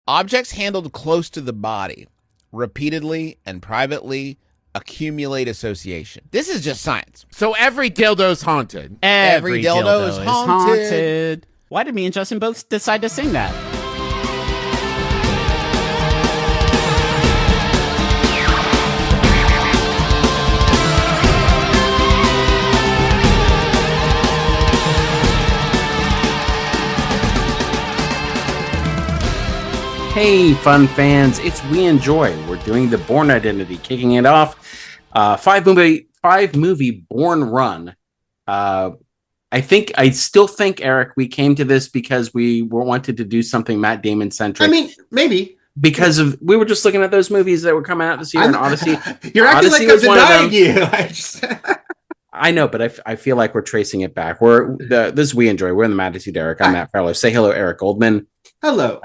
Objects handled close to the body, repeatedly and privately, accumulate association. This is just science. So every dildo's haunted. Every dildo is haunted. Why did me and Justin both decide to sing that? Hey, fun fans, it's We Enjoy. We're doing the Bourne Identity, kicking it off. Five movie Bourne run. I still think, Eric, we came to this because we wanted to do something Matt Damon centric. I mean, maybe. Because we were just looking at those movies that were coming out this year, and Odyssey. You're acting Odyssey like I'm denying you. I know, but I feel like we're tracing it back. This is We Enjoy. We're in the Majesty Derek. I'm Matt Farlow. Say hello, Eric Goldman. Hello.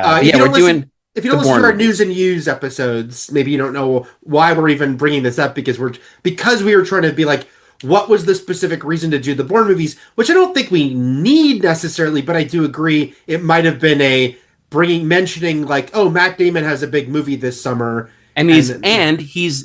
If you don't listen to our news and use episodes, maybe you don't know why we're even bringing this up, because we were trying to be like, what was the specific reason to do the Bourne movies, which I don't think we need necessarily, but I do agree it might have been mentioning like, oh, Matt Damon has a big movie this summer. And he's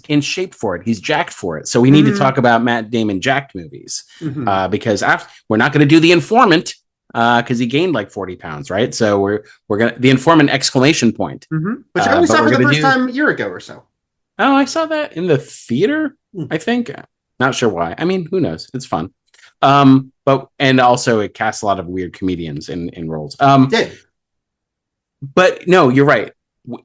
in shape for it. He's jacked for it. So we need to talk about Matt Damon jacked movies because we're not going to do The Informant. Because he gained like 40 pounds, right? So we're gonna The Informant exclamation point. Which I only saw for the first time a year ago or so. Oh, I saw that in the theater. I think, not sure why. I mean, who knows? It's fun. And also it casts a lot of weird comedians in roles. But no, you're right.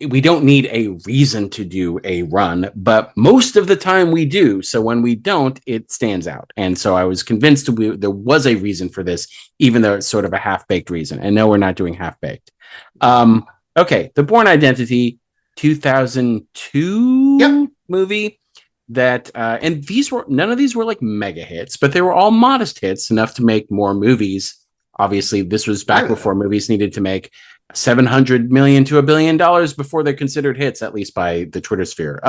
We don't need a reason to do a run, but most of the time we do. So when we don't, it stands out. And so I was convinced there was a reason for this, even though it's sort of a half-baked reason. And no, we're not doing half-baked. Okay, The Bourne Identity, 2002 movie that, and none of these were like mega hits, but they were all modest hits, enough to make more movies. Obviously, this was back before movies needed to make $700 million to $1 billion before they're considered hits, at least by the Twitter sphere.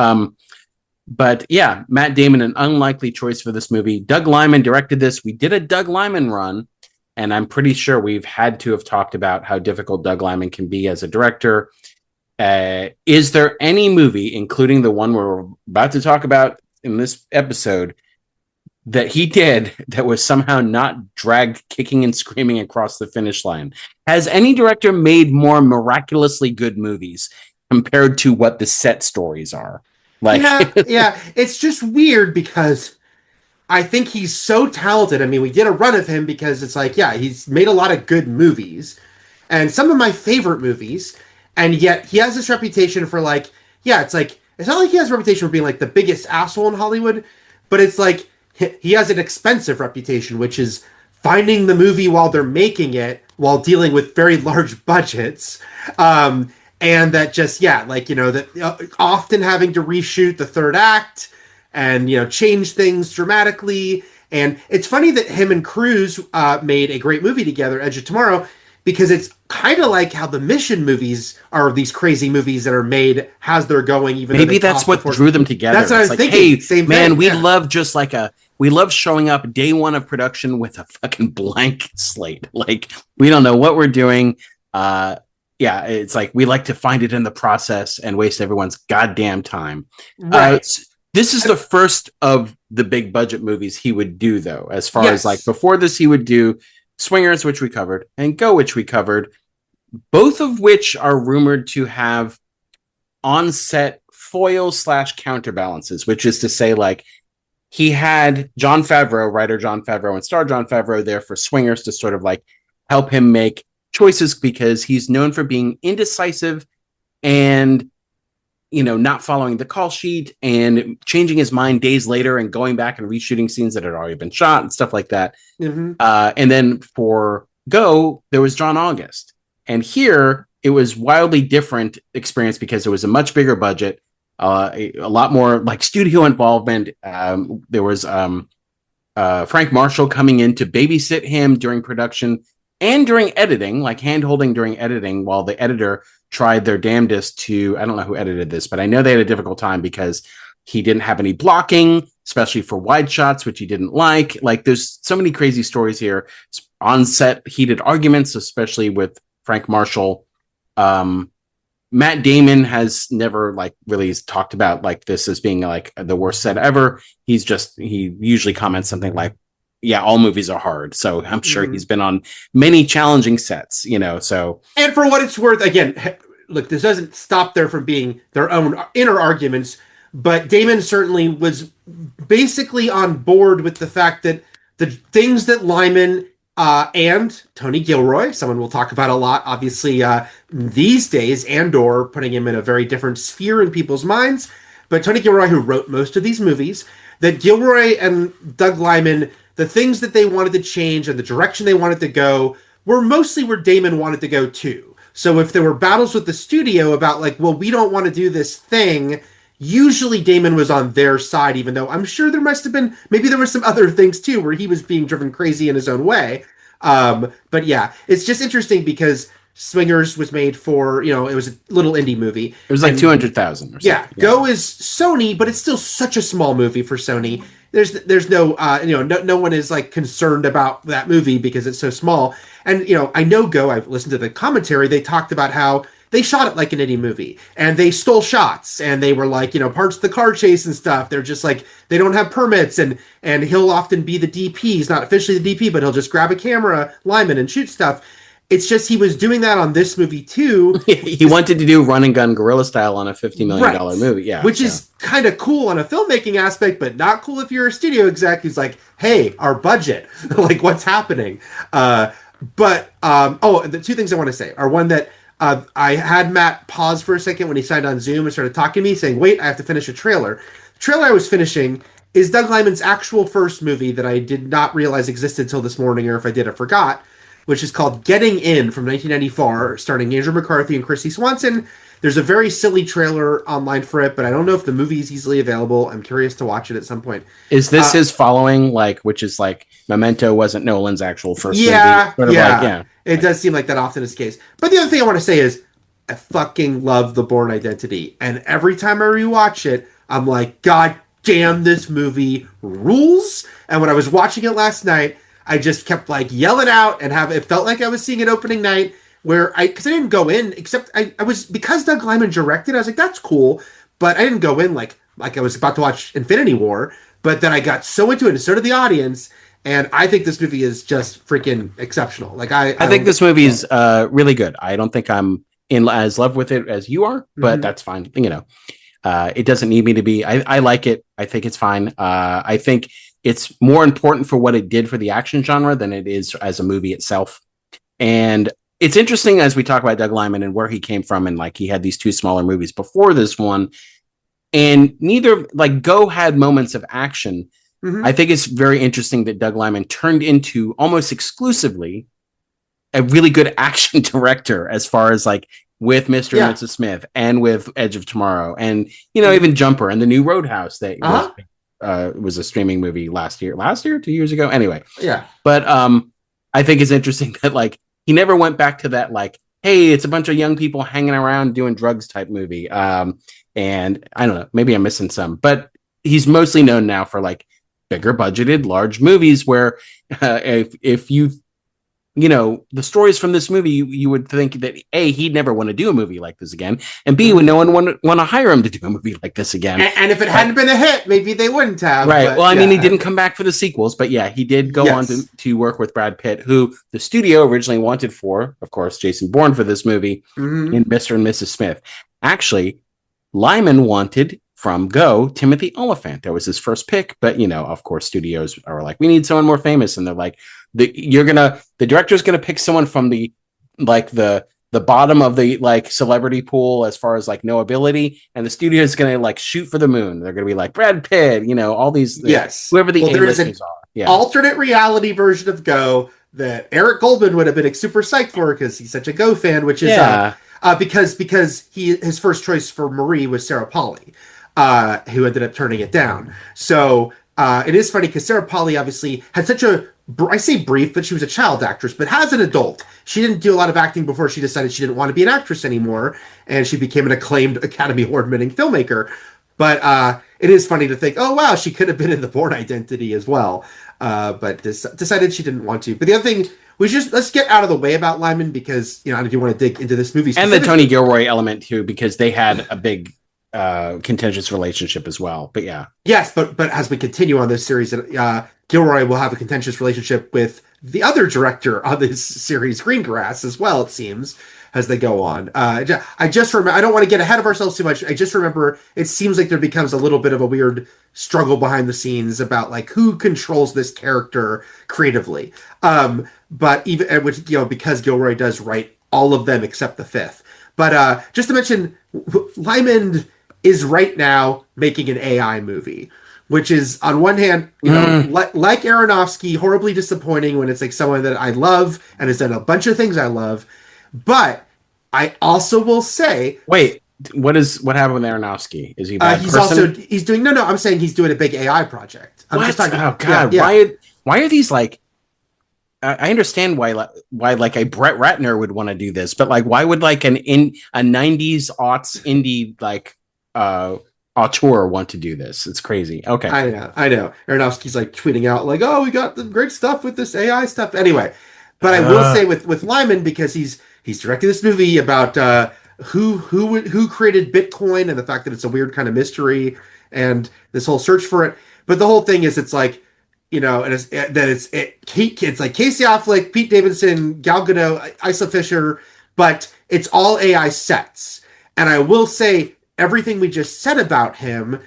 But yeah, Matt Damon, an unlikely choice for this movie. Doug Liman directed this. We did a Doug Liman run, and I'm pretty sure we've had to have talked about how difficult Doug Liman can be as a director. Is there any movie, including the one we're about to talk about in this episode, that he did that was somehow not dragged kicking and screaming across the finish line? Has any director made more miraculously good movies compared to what the set stories are? Yeah. It's just weird because I think he's so talented. I mean, we did a run of him because it's like, yeah, he's made a lot of good movies and some of my favorite movies. And yet he has this reputation for like, yeah, it's like, it's not like he has a reputation for being like the biggest asshole in Hollywood, but it's like, he has an expensive reputation, which is finding the movie while they're making it, while dealing with very large budgets. And that just, that often having to reshoot the third act and, change things dramatically. And it's funny that him and Cruise made a great movie together, Edge of Tomorrow, because it's kind of like how the Mission movies are these crazy movies that are made as they're going. Even maybe that's what drew them together. That's what I was thinking. Hey, same man, thing. We love showing up day one of production with a fucking blank slate. Like, we don't know what we're doing. It's like we like to find it in the process and waste everyone's goddamn time. Right. This is the first of the big budget movies he would do, though. As far as like before this, he would do Swingers, which we covered, and Go, which we covered, both of which are rumored to have on-set foil/counterbalances, which is to say, like, he had Jon Favreau, writer Jon Favreau and star Jon Favreau there for Swingers to sort of like help him make choices, because he's known for being indecisive and, not following the call sheet and changing his mind days later and going back and reshooting scenes that had already been shot and stuff like that. And then for Go, there was John August. And here it was wildly different experience because it was a much bigger budget, a lot more like studio involvement. There was Frank Marshall coming in to babysit him during production and during editing, like hand-holding during editing, while the editor tried their damnedest to, I don't know who edited this, but I know they had a difficult time because he didn't have any blocking, especially for wide shots, which he didn't like. Like, there's so many crazy stories here. On set, heated arguments, especially with Frank Marshall, Matt Damon has never like really talked about like this as being like the worst set ever. He usually comments something like, yeah, all movies are hard. So I'm sure he's been on many challenging sets, so. And for what it's worth, again, look, this doesn't stop there from being their own inner arguments, but Damon certainly was basically on board with the fact that the things that Lyman and Tony Gilroy, someone we'll talk about a lot, obviously these days, Andor putting him in a very different sphere in people's minds, but Tony Gilroy, who wrote most of these movies, that Gilroy and Doug Lyman, the things that they wanted to change and the direction they wanted to go were mostly where Damon wanted to go too. So if there were battles with the studio about like, well, we don't want to do this thing, usually Damon was on their side, even though I'm sure there must have been, maybe there were some other things too where he was being driven crazy in his own way. But yeah, it's just interesting because Swingers was made for, it was a little indie movie. It was like 200,000 or something. Yeah, Go is Sony, but it's still such a small movie for Sony. There's no, no one is like concerned about that movie because it's so small. And, I know Go, I've listened to the commentary, they talked about how they shot it like an indie movie and they stole shots and they were like, parts of the car chase and stuff. They're just like, they don't have permits and he'll often be the DP. He's not officially the DP, but he'll just grab a camera, Lyman, and shoot stuff. It's just he was doing that on this movie too. He wanted to do run and gun guerrilla style on a $50 million movie. Yeah. Which is kind of cool on a filmmaking aspect, but not cool if you're a studio exec who's like, hey, our budget, like what's happening? The two things I want to say are one that I had Matt pause for a second when he signed on Zoom and started talking to me saying, wait, I have to finish a trailer. The trailer I was finishing is Doug Lyman's actual first movie that I did not realize existed until this morning, or if I did, I forgot, which is called Getting In from 1994, starring Andrew McCarthy and Christy Swanson. There's a very silly trailer online for it, but I don't know if the movie is easily available. I'm curious to watch it at some point. Is this his following, which is like Memento wasn't Nolan's actual first movie? Yeah. It does seem like that often is the case. But the other thing I want to say is I fucking love The Bourne Identity. And every time I rewatch it, I'm like, God damn, this movie rules. And when I was watching it last night, I just kept like yelling out and it felt like I was seeing it opening night because I didn't go in, except I was, because Doug Lyman directed, I was like, that's cool. But I didn't go in like I was about to watch Infinity War, but then I got so into it and so did the audience. And I think this movie is just freaking exceptional. Like I think this movie is really good. I don't think I'm in as love with it as you are, but that's fine. It doesn't need me to be. I like it. I think it's fine. I think it's more important for what it did for the action genre than it is as a movie itself. And it's interesting as we talk about Doug Lyman and where he came from. And like, he had these two smaller movies before this one, and neither, like, Go had moments of action. I think it's very interesting that Doug Lyman turned into almost exclusively a really good action director, as far as like with Mr. and Mrs. Smith and with Edge of Tomorrow and, even Jumper and the new Roadhouse that was a streaming movie last year, 2 years ago. Anyway. Yeah. But I think it's interesting that like he never went back to that, like, hey, it's a bunch of young people hanging around doing drugs type movie. And I don't know, maybe I'm missing some, but he's mostly known now for like bigger budgeted, large movies where if you the stories from this movie, you would think that A, he'd never want to do a movie like this again, and B, would no one want to hire him to do a movie like this again. And if it hadn't been a hit, maybe they wouldn't have. Right. But, well, I mean, he didn't come back for the sequels, but yeah, he did go on to work with Brad Pitt, who the studio originally wanted for, of course, Jason Bourne for this movie in Mr. and Mrs. Smith. Actually, Lyman wanted from Go Timothy Olyphant. That was his first pick, but of course, studios are like, we need someone more famous, and they're like, the director's gonna pick someone from the bottom of the like celebrity pool as far as like no ability, and the studio is gonna like shoot for the moon. They're gonna be like Brad Pitt, all these whoever the A-listers are. Yeah. Alternate reality version of Go that Eric Goldman would have been super psyched for because he's such a Go fan, which is because his first choice for Marie was Sarah Polley, who ended up turning it down. So it is funny because Sarah Polley obviously had such I say brief, but she was a child actress, but as an adult, she didn't do a lot of acting before she decided she didn't want to be an actress anymore, and she became an acclaimed Academy Award-winning filmmaker. But it is funny to think, oh, wow, she could have been in The Bourne Identity as well, but decided she didn't want to. But the other thing let's get out of the way about Lyman because I do want to dig into this movie and the Tony Gilroy element too, because they had a big contentious relationship as well. But yeah, yes, but as we continue on this series, Gilroy will have a contentious relationship with the other director on this series, Greengrass, as well. It seems as they go on. I just remember. I don't want to get ahead of ourselves too much. I just remember it seems like there becomes a little bit of a weird struggle behind the scenes about like who controls this character creatively. But even which because Gilroy does write all of them except the fifth. But just to mention, Lyman is right now making an AI movie, which is on one hand, like Aronofsky, horribly disappointing when it's like someone that I love and has done a bunch of things I love. But I also will say, wait, what happened with Aronofsky? Is he a bad person? He's doing no. I'm saying he's doing a big AI project. I'm just talking. Oh God, yeah. Why are these like? I understand why like a Brett Ratner would want to do this, but like why would like a 90s aughts indie like auteur want to do this? It's crazy. Okay, I know. Aronofsky's like tweeting out like, "Oh, we got the great stuff with this AI stuff." Anyway, but I will say with Lyman, because he's directing this movie about who created Bitcoin and the fact that it's a weird kind of mystery and this whole search for it. But the whole thing is it's like. And it's like Casey Affleck, Pete Davidson, Gal Gadot, Isla Fisher, but it's all AI sets. And I will say everything we just said about him,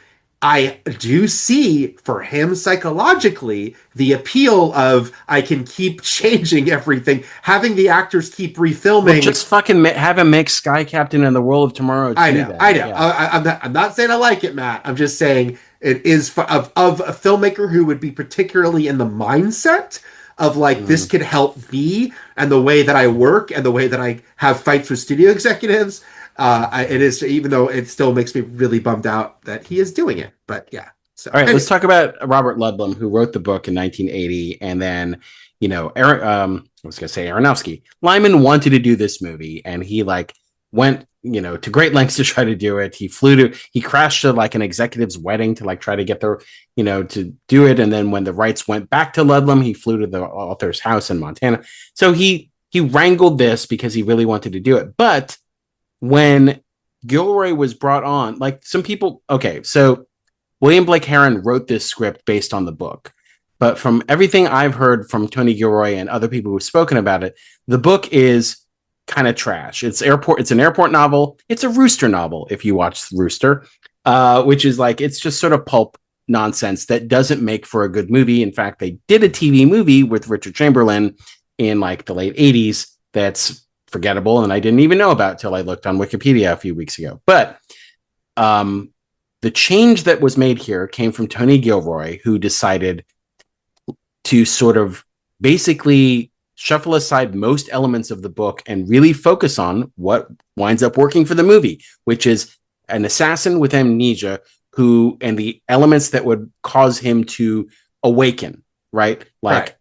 I do see for him psychologically the appeal of I can keep changing everything, having the actors keep refilming. Well, just fucking have him make Sky Captain in the World of Tomorrow. I know. Yeah. I'm not saying I like it, Matt. I'm just saying it is of a filmmaker who would be particularly in the mindset of like this could help me and the way that I work and the way that I have fights with studio executives. It is, even though it still makes me really bummed out that he is doing it. But yeah. So, all right, let's talk about Robert Ludlum, who wrote the book in 1980, and then I was gonna say Aronofsky. Lyman wanted to do this movie, and he like went to great lengths to try to do it. He crashed to like an executive's wedding to like try to get the to do it, and then when the rights went back to Ludlum, he flew to the author's house in Montana. So he wrangled this because he really wanted to do it, but when Gilroy was brought on, like some people, okay, so William Blake Herron wrote this script based on the book, but from everything I've heard from Tony Gilroy and other people who've spoken about it, the book is kind of trash. It's an airport novel. It's a Rooster novel if you watch Rooster, which is like, it's just sort of pulp nonsense that doesn't make for a good movie. In fact, they did a TV movie with Richard Chamberlain in like the late 80s that's forgettable, and I didn't even know about till I looked on Wikipedia a few weeks ago. But the change that was made here came from Tony Gilroy, who decided to sort of basically shuffle aside most elements of the book and really focus on what winds up working for the movie, which is an assassin with amnesia and the elements that would cause him to awaken, right? Like,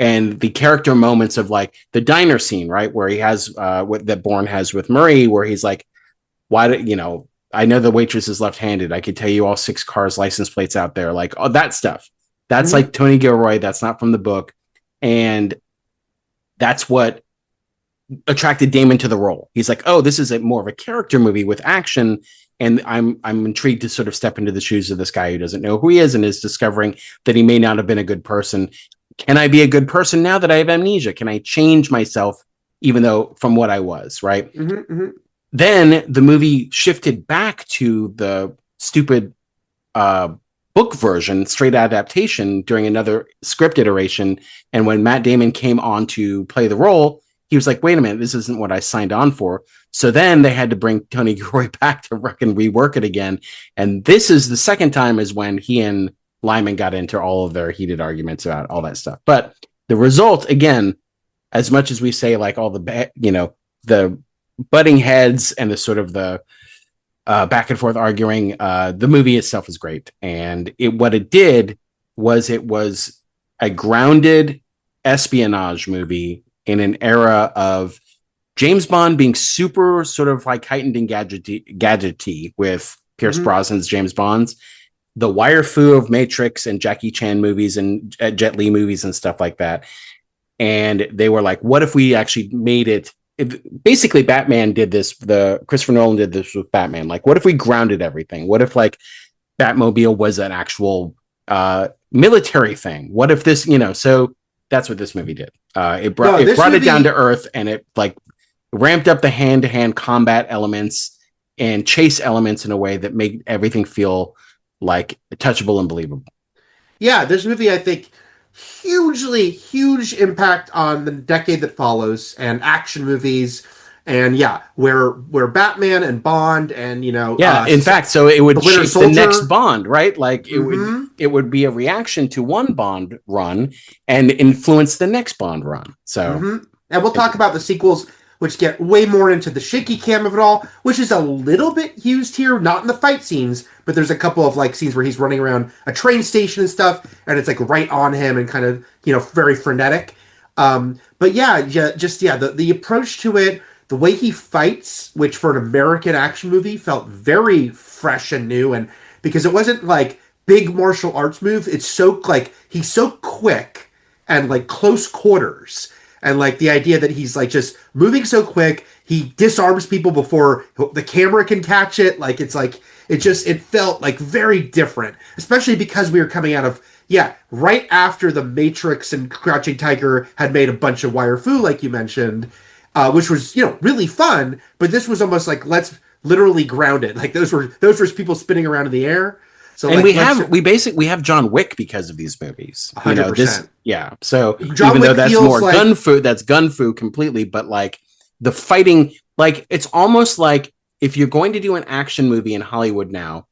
and the character moments of like the diner scene, right? Where he has what that Bourne has with Murray, where he's like, why do I know the waitress is left-handed. I could tell you all 6 cars' license plates out there. Like all that stuff. That's like Tony Gilroy. That's not from the book. And that's what attracted Damon to the role. He's like, oh, this is more of a character movie with action. And I'm intrigued to sort of step into the shoes of this guy who doesn't know who he is and is discovering that he may not have been a good person. Can I be a good person now that I have amnesia? Can I change myself even though from what I was, right? Then the movie shifted back to the stupid book version, straight adaptation during another script iteration. And when Matt Damon came on to play the role, he was like, wait a minute, this isn't what I signed on for. So then they had to bring Tony Gilroy back to rework it again. And this is the second time is when he and Lyman got into all of their heated arguments about all that stuff. But the result, again, as much as we say like all the, the butting heads and the sort of the back and forth arguing, the movie itself is great. And what it did was it was a grounded espionage movie in an era of James Bond being super sort of like heightened and gadgety with Pierce Brosnan's James Bonds, the wire fu of Matrix and Jackie Chan movies and Jet Li movies and stuff like that. and they were like, what if we actually made it? Basically, Batman did this. Christopher Nolan did this with Batman. Like, what if we grounded everything? What if like Batmobile was an actual military thing? What if this, so that's what this movie did. It brought it down to earth, and it like ramped up the hand-to-hand combat elements and chase elements in a way that made everything feel like touchable and believable. Yeah, this movie, I think, huge impact on the decade that follows and action movies. And yeah, where Batman and Bond and in fact, so it would shape the next Bond, right? Like it would be a reaction to one Bond run and influence the next Bond run. So and we'll talk about the sequels, which get way more into the shaky cam of it all, which is a little bit used here, not in the fight scenes, but there's a couple of like scenes where he's running around a train station and stuff, and it's like right on him and kind of very frenetic. But the approach to it. The way he fights, which for an American action movie felt very fresh and new, and because it wasn't like big martial arts moves, it's so like he's so quick and like close quarters, and like the idea that he's like just moving so quick, he disarms people before the camera can catch it. Like it felt like very different, especially because we were coming out of right after The Matrix and Crouching Tiger had made a bunch of wire fu, like you mentioned. Which was really fun, but this was almost like let's literally ground it. Like those were people spinning around in the air. So and we have John Wick because of these movies. 100%. So John even Wick though that's more like gun fu completely, but like the fighting, like it's almost like if you're going to do an action movie in Hollywood now,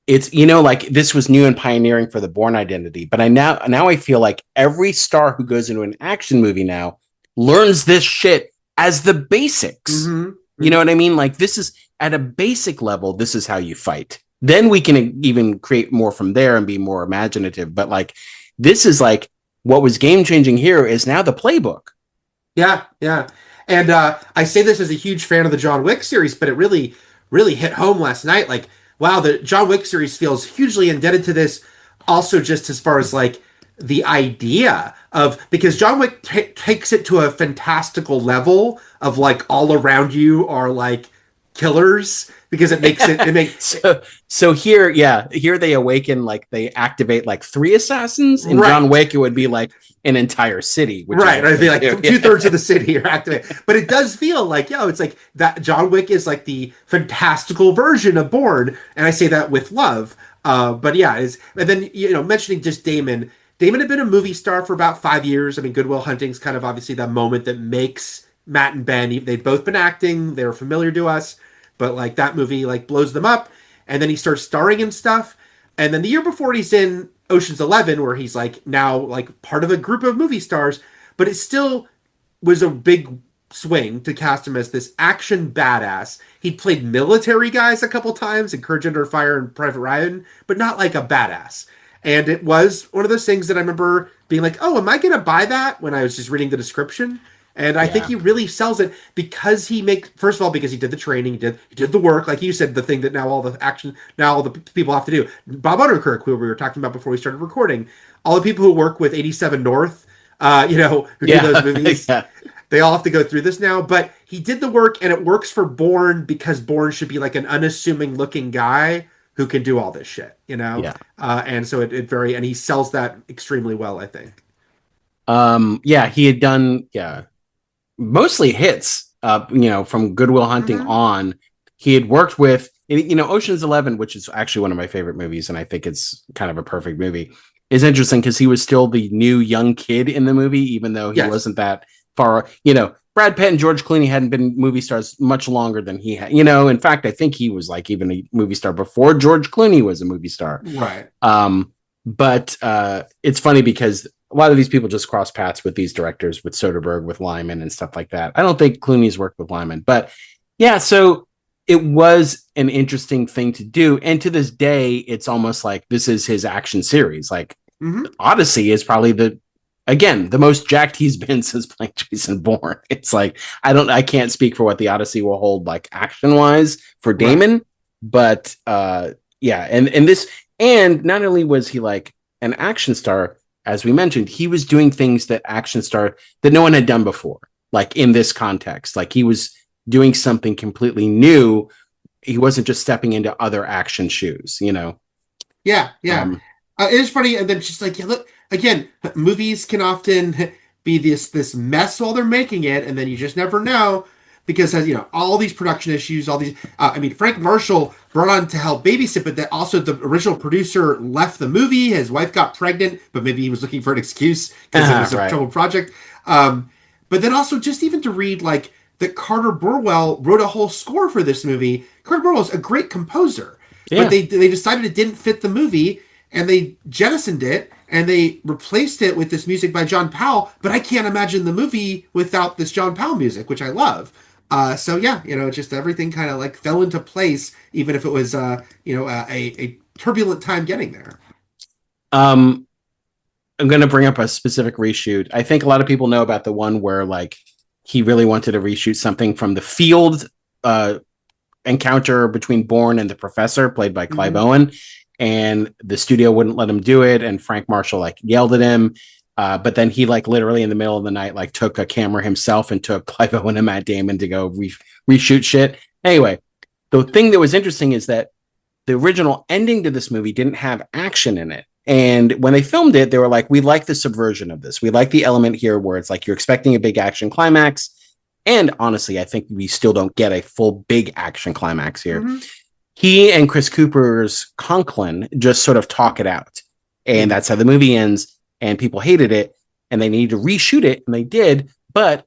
it's like this was new and pioneering for the Bourne Identity. But now I feel like every star who goes into an action movie now learns this shit as the basics. You know what I mean? Like this is at a basic level, this is how you fight. Then we can even create more from there and be more imaginative. But like, this is like what was game changing here is now the playbook. Yeah. And I say this as a huge fan of the John Wick series, but it really, really hit home last night. Like, wow, the John Wick series feels hugely indebted to this. Also, just as far as like the idea of, because John Wick takes it to a fantastical level of like all around you are like killers, because it makes so here they awaken, like they activate like 3 assassins. In John Wick it would be like an entire city, which it'd be like 2/3 of the city are activated. But it does feel like it's like that John Wick is like the fantastical version of Bourne, and I say that with love. But yeah, and then mentioning just Damon had been a movie star for about 5 years. I mean, Good Will Hunting's kind of obviously that moment that makes Matt and Ben, they've both been acting, they're familiar to us, but like that movie like blows them up, and then he starts starring in stuff, and then the year before he's in Ocean's 11, where he's like now like part of a group of movie stars, but it still was a big swing to cast him as this action badass. He'd played military guys a couple times in Courage Under Fire and Private Ryan, but not like a badass. And it was one of those things that I remember being like, oh, am I going to buy that, when I was just reading the description? And I think he really sells it because first of all, because he did the training, he did the work, like you said, the thing that now all the people have to do. Bob Odenkirk, who we were talking about before we started recording, all the people who work with 87 North, who do those movies, they all have to go through this now. But he did the work, and it works for Bourne because Bourne should be like an unassuming looking guy who can do all this shit, and so and he sells that extremely well, I think. He had done mostly hits, from Good Will Hunting on. He had worked with, Ocean's 11, which is actually one of my favorite movies, and I think it's kind of a perfect movie, is interesting because he was still the new young kid in the movie, even though he wasn't that far. Brad Pitt and George Clooney hadn't been movie stars much longer than he had. In fact, I think he was like even a movie star before George Clooney was a movie star. Right. But it's funny because a lot of these people just cross paths with these directors, with Soderbergh, with Lyman and stuff like that. I don't think Clooney's worked with Lyman, but so it was an interesting thing to do. And to this day, it's almost like this is his action series. Like Odyssey is probably the most jacked he's been since playing Jason Bourne. It's like, I can't speak for what the Odyssey will hold like action wise for Damon, but and not only was he like an action star, as we mentioned, he was doing things that action star that no one had done before, like in this context. Like he was doing something completely new. He wasn't just stepping into other action shoes, you know? Yeah. It is funny. And then just like, yeah, look, again, movies can often be this mess while they're making it. And then you just never know because, you know, all these production issues, all these, I mean, Frank Marshall brought on to help babysit, but that also the original producer left the movie. His wife got pregnant, but maybe he was looking for an excuse because it was a troubled project. But then also just even to read like that Carter Burwell wrote a whole score for this movie. Carter Burwell's a great composer, but they decided it didn't fit the movie and they jettisoned it and they replaced it with this music by John Powell. But I can't imagine the movie without this John Powell music, which I love. So yeah, you know, just everything kind of like fell into place, even if it was, a turbulent time getting there. I'm going to bring up a specific reshoot. I think a lot of people know about the one where like he really wanted to reshoot something from the field encounter between Bourne and the Professor, played by Clive Owen, and the studio wouldn't let him do it. And Frank Marshall like yelled at him. But then he like literally in the middle of the night, like took a camera himself and took Clive Owen and Matt Damon to go reshoot shit. Anyway, the thing that was interesting is that the original ending to this movie didn't have action in it. And when they filmed it, they were like, we like the subversion of this. We like the element here where it's like you're expecting a big action climax. And honestly, I think we still don't get a full big action climax here. He and Chris Cooper's Conklin just sort of talk it out. And that's how the movie ends. And people hated it and they needed to reshoot it. And they did, but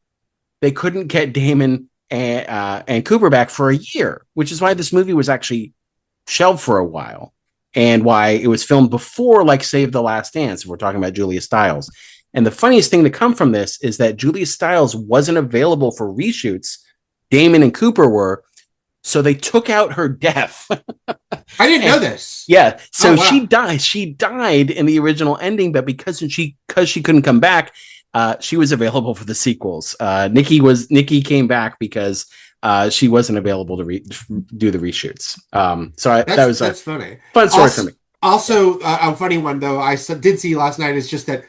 they couldn't get Damon and Cooper back for a year, which is why this movie was actually shelved for a while. And why it was filmed before, like, Save the Last Dance. If we're talking about Julia Stiles. And the funniest thing to come from this is that Julia Stiles wasn't available for reshoots. Damon and Cooper were. So they took out her death. I didn't know this. Yeah. So wow. she died. She died in the original ending, but because she couldn't come back, she was available for the sequels. Nikki came back because she wasn't available to do the reshoots. That's funny. Fun story for me. Also, a funny one though I did see last night is just that,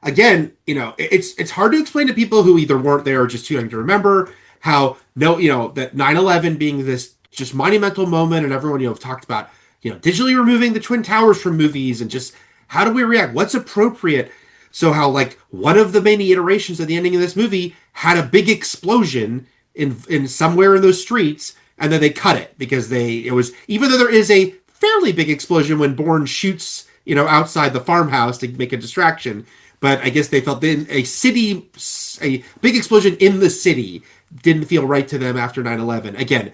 again, you know, it's hard to explain to people who either weren't there or just too young to remember how that 9/11 being this just monumental moment, and everyone have talked about digitally removing the Twin Towers from movies and just how do we react? What's appropriate? So how like one of the many iterations of the ending of this movie had a big explosion in somewhere in those streets, and then they cut it because it was, even though there is a fairly big explosion when Bourne shoots outside the farmhouse to make a distraction, but I guess they felt a big explosion in the city didn't feel right to them after 9/11. Again,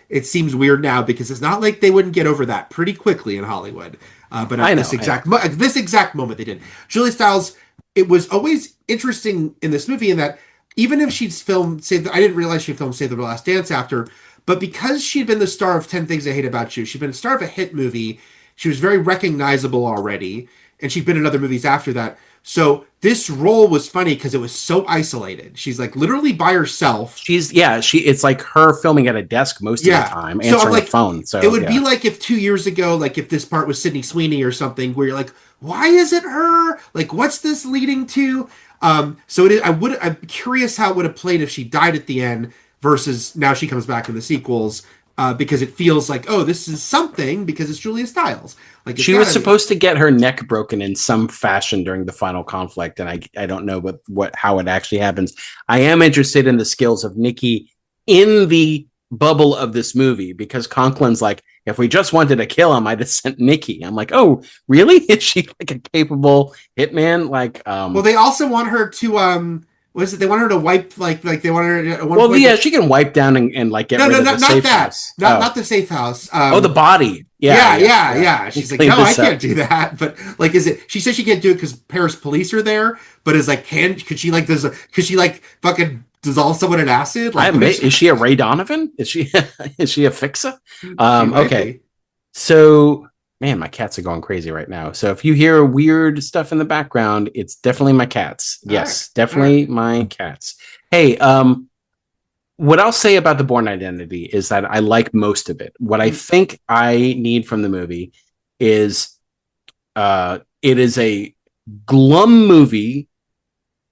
it seems weird now because it's not like they wouldn't get over that pretty quickly in Hollywood. But at this exact moment they did. Julia Stiles, it was always interesting in this movie in that even if she'd filmed I didn't realize she filmed Save the Last Dance after, but because she'd been the star of 10 Things I Hate About You, she'd been a star of a hit movie, she was very recognizable already, and she'd been in other movies after that. So this role was funny because it was so isolated. She's like literally by herself. It's like her filming at a desk most of the time, answering the phone. So it would be like if 2 years ago, like if this part was Sydney Sweeney or something, where you're like, why is it her? Like, what's this leading to? So it is. I'm curious how it would have played if she died at the end versus now she comes back in the sequels. Because it feels like, oh, this is something because it's Julia Stiles. Like she was supposed to get her neck broken in some fashion during the final conflict, and I don't know how it actually happens. I am interested in the skills of Nikki in the bubble of this movie because Conklin's like, if we just wanted to kill him, I'd have sent Nikki. I'm like, oh, really? Is she like a capable hitman? Like, well, they also want her to they want her to wipe like they want her to, she can wipe down and like get rid of the safe house. Not the safe house. The body. Yeah. She's like, no, I can't do that. But like, she says she can't do it because Paris police are there. But is like, could she fucking dissolve someone in acid? Like, is she a Ray Donovan? Is she a fixer? Okay. So, man, my cats are going crazy right now. So if you hear weird stuff in the background, it's definitely my cats. Yes, definitely my cats. Hey, what I'll say about the Bourne Identity is that I like most of it. What I think I need from the movie is it is a glum movie.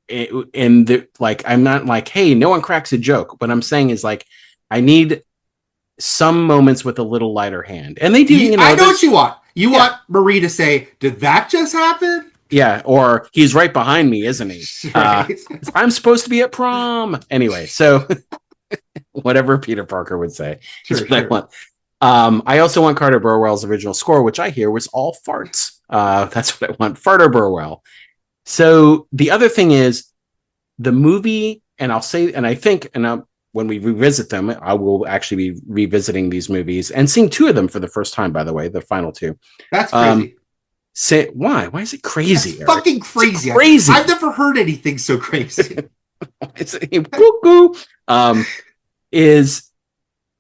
And like, I'm not like, hey, no one cracks a joke. What I'm saying is like, I need some moments with a little lighter hand, and they do. I know what you want. You want Marie to say, "Did that just happen?" Yeah, or he's right behind me, isn't he? Right. I'm supposed to be at prom anyway. So whatever Peter Parker would say. Sure. I want. I also want Carter Burwell's original score, which I hear was all farts. That's what I want, Farter Burwell. So the other thing is the movie, and I'll say, and I think, and when we revisit them, I will actually be revisiting these movies and seeing two of them for the first time, by the way, the final two. That's crazy. Why? Why is it crazy? That's fucking crazy. Crazy. I've never heard anything so crazy. It's cuckoo. Is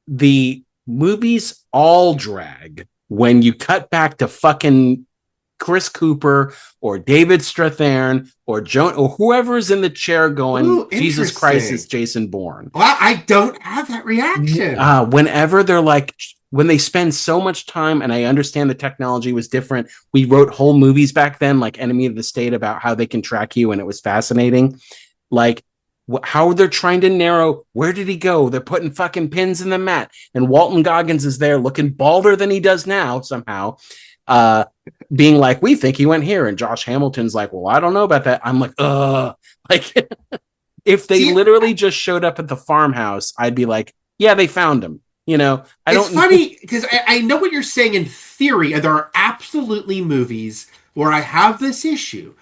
the movies all drag when you cut back to fucking Chris Cooper or David Strathairn or Joan or whoever's in the chair going, Ooh, Jesus Christ, it's Jason Bourne. Well, I don't have that reaction. Whenever they're like, when they spend so much time, and I understand the technology was different. We wrote whole movies back then, like Enemy of the State, about how they can track you, and it was fascinating. Like how they're trying to narrow, where did he go? They're putting fucking pins in the mat, and Walton Goggins is there looking balder than he does now somehow. Being like, we think he went here, and Josh Hamilton's like, well, I don't know about that. I'm like, like if they literally just showed up at the farmhouse, I'd be like, yeah, they found him. You know, it's funny because I know what you're saying in theory, and there are absolutely movies where I have this issue,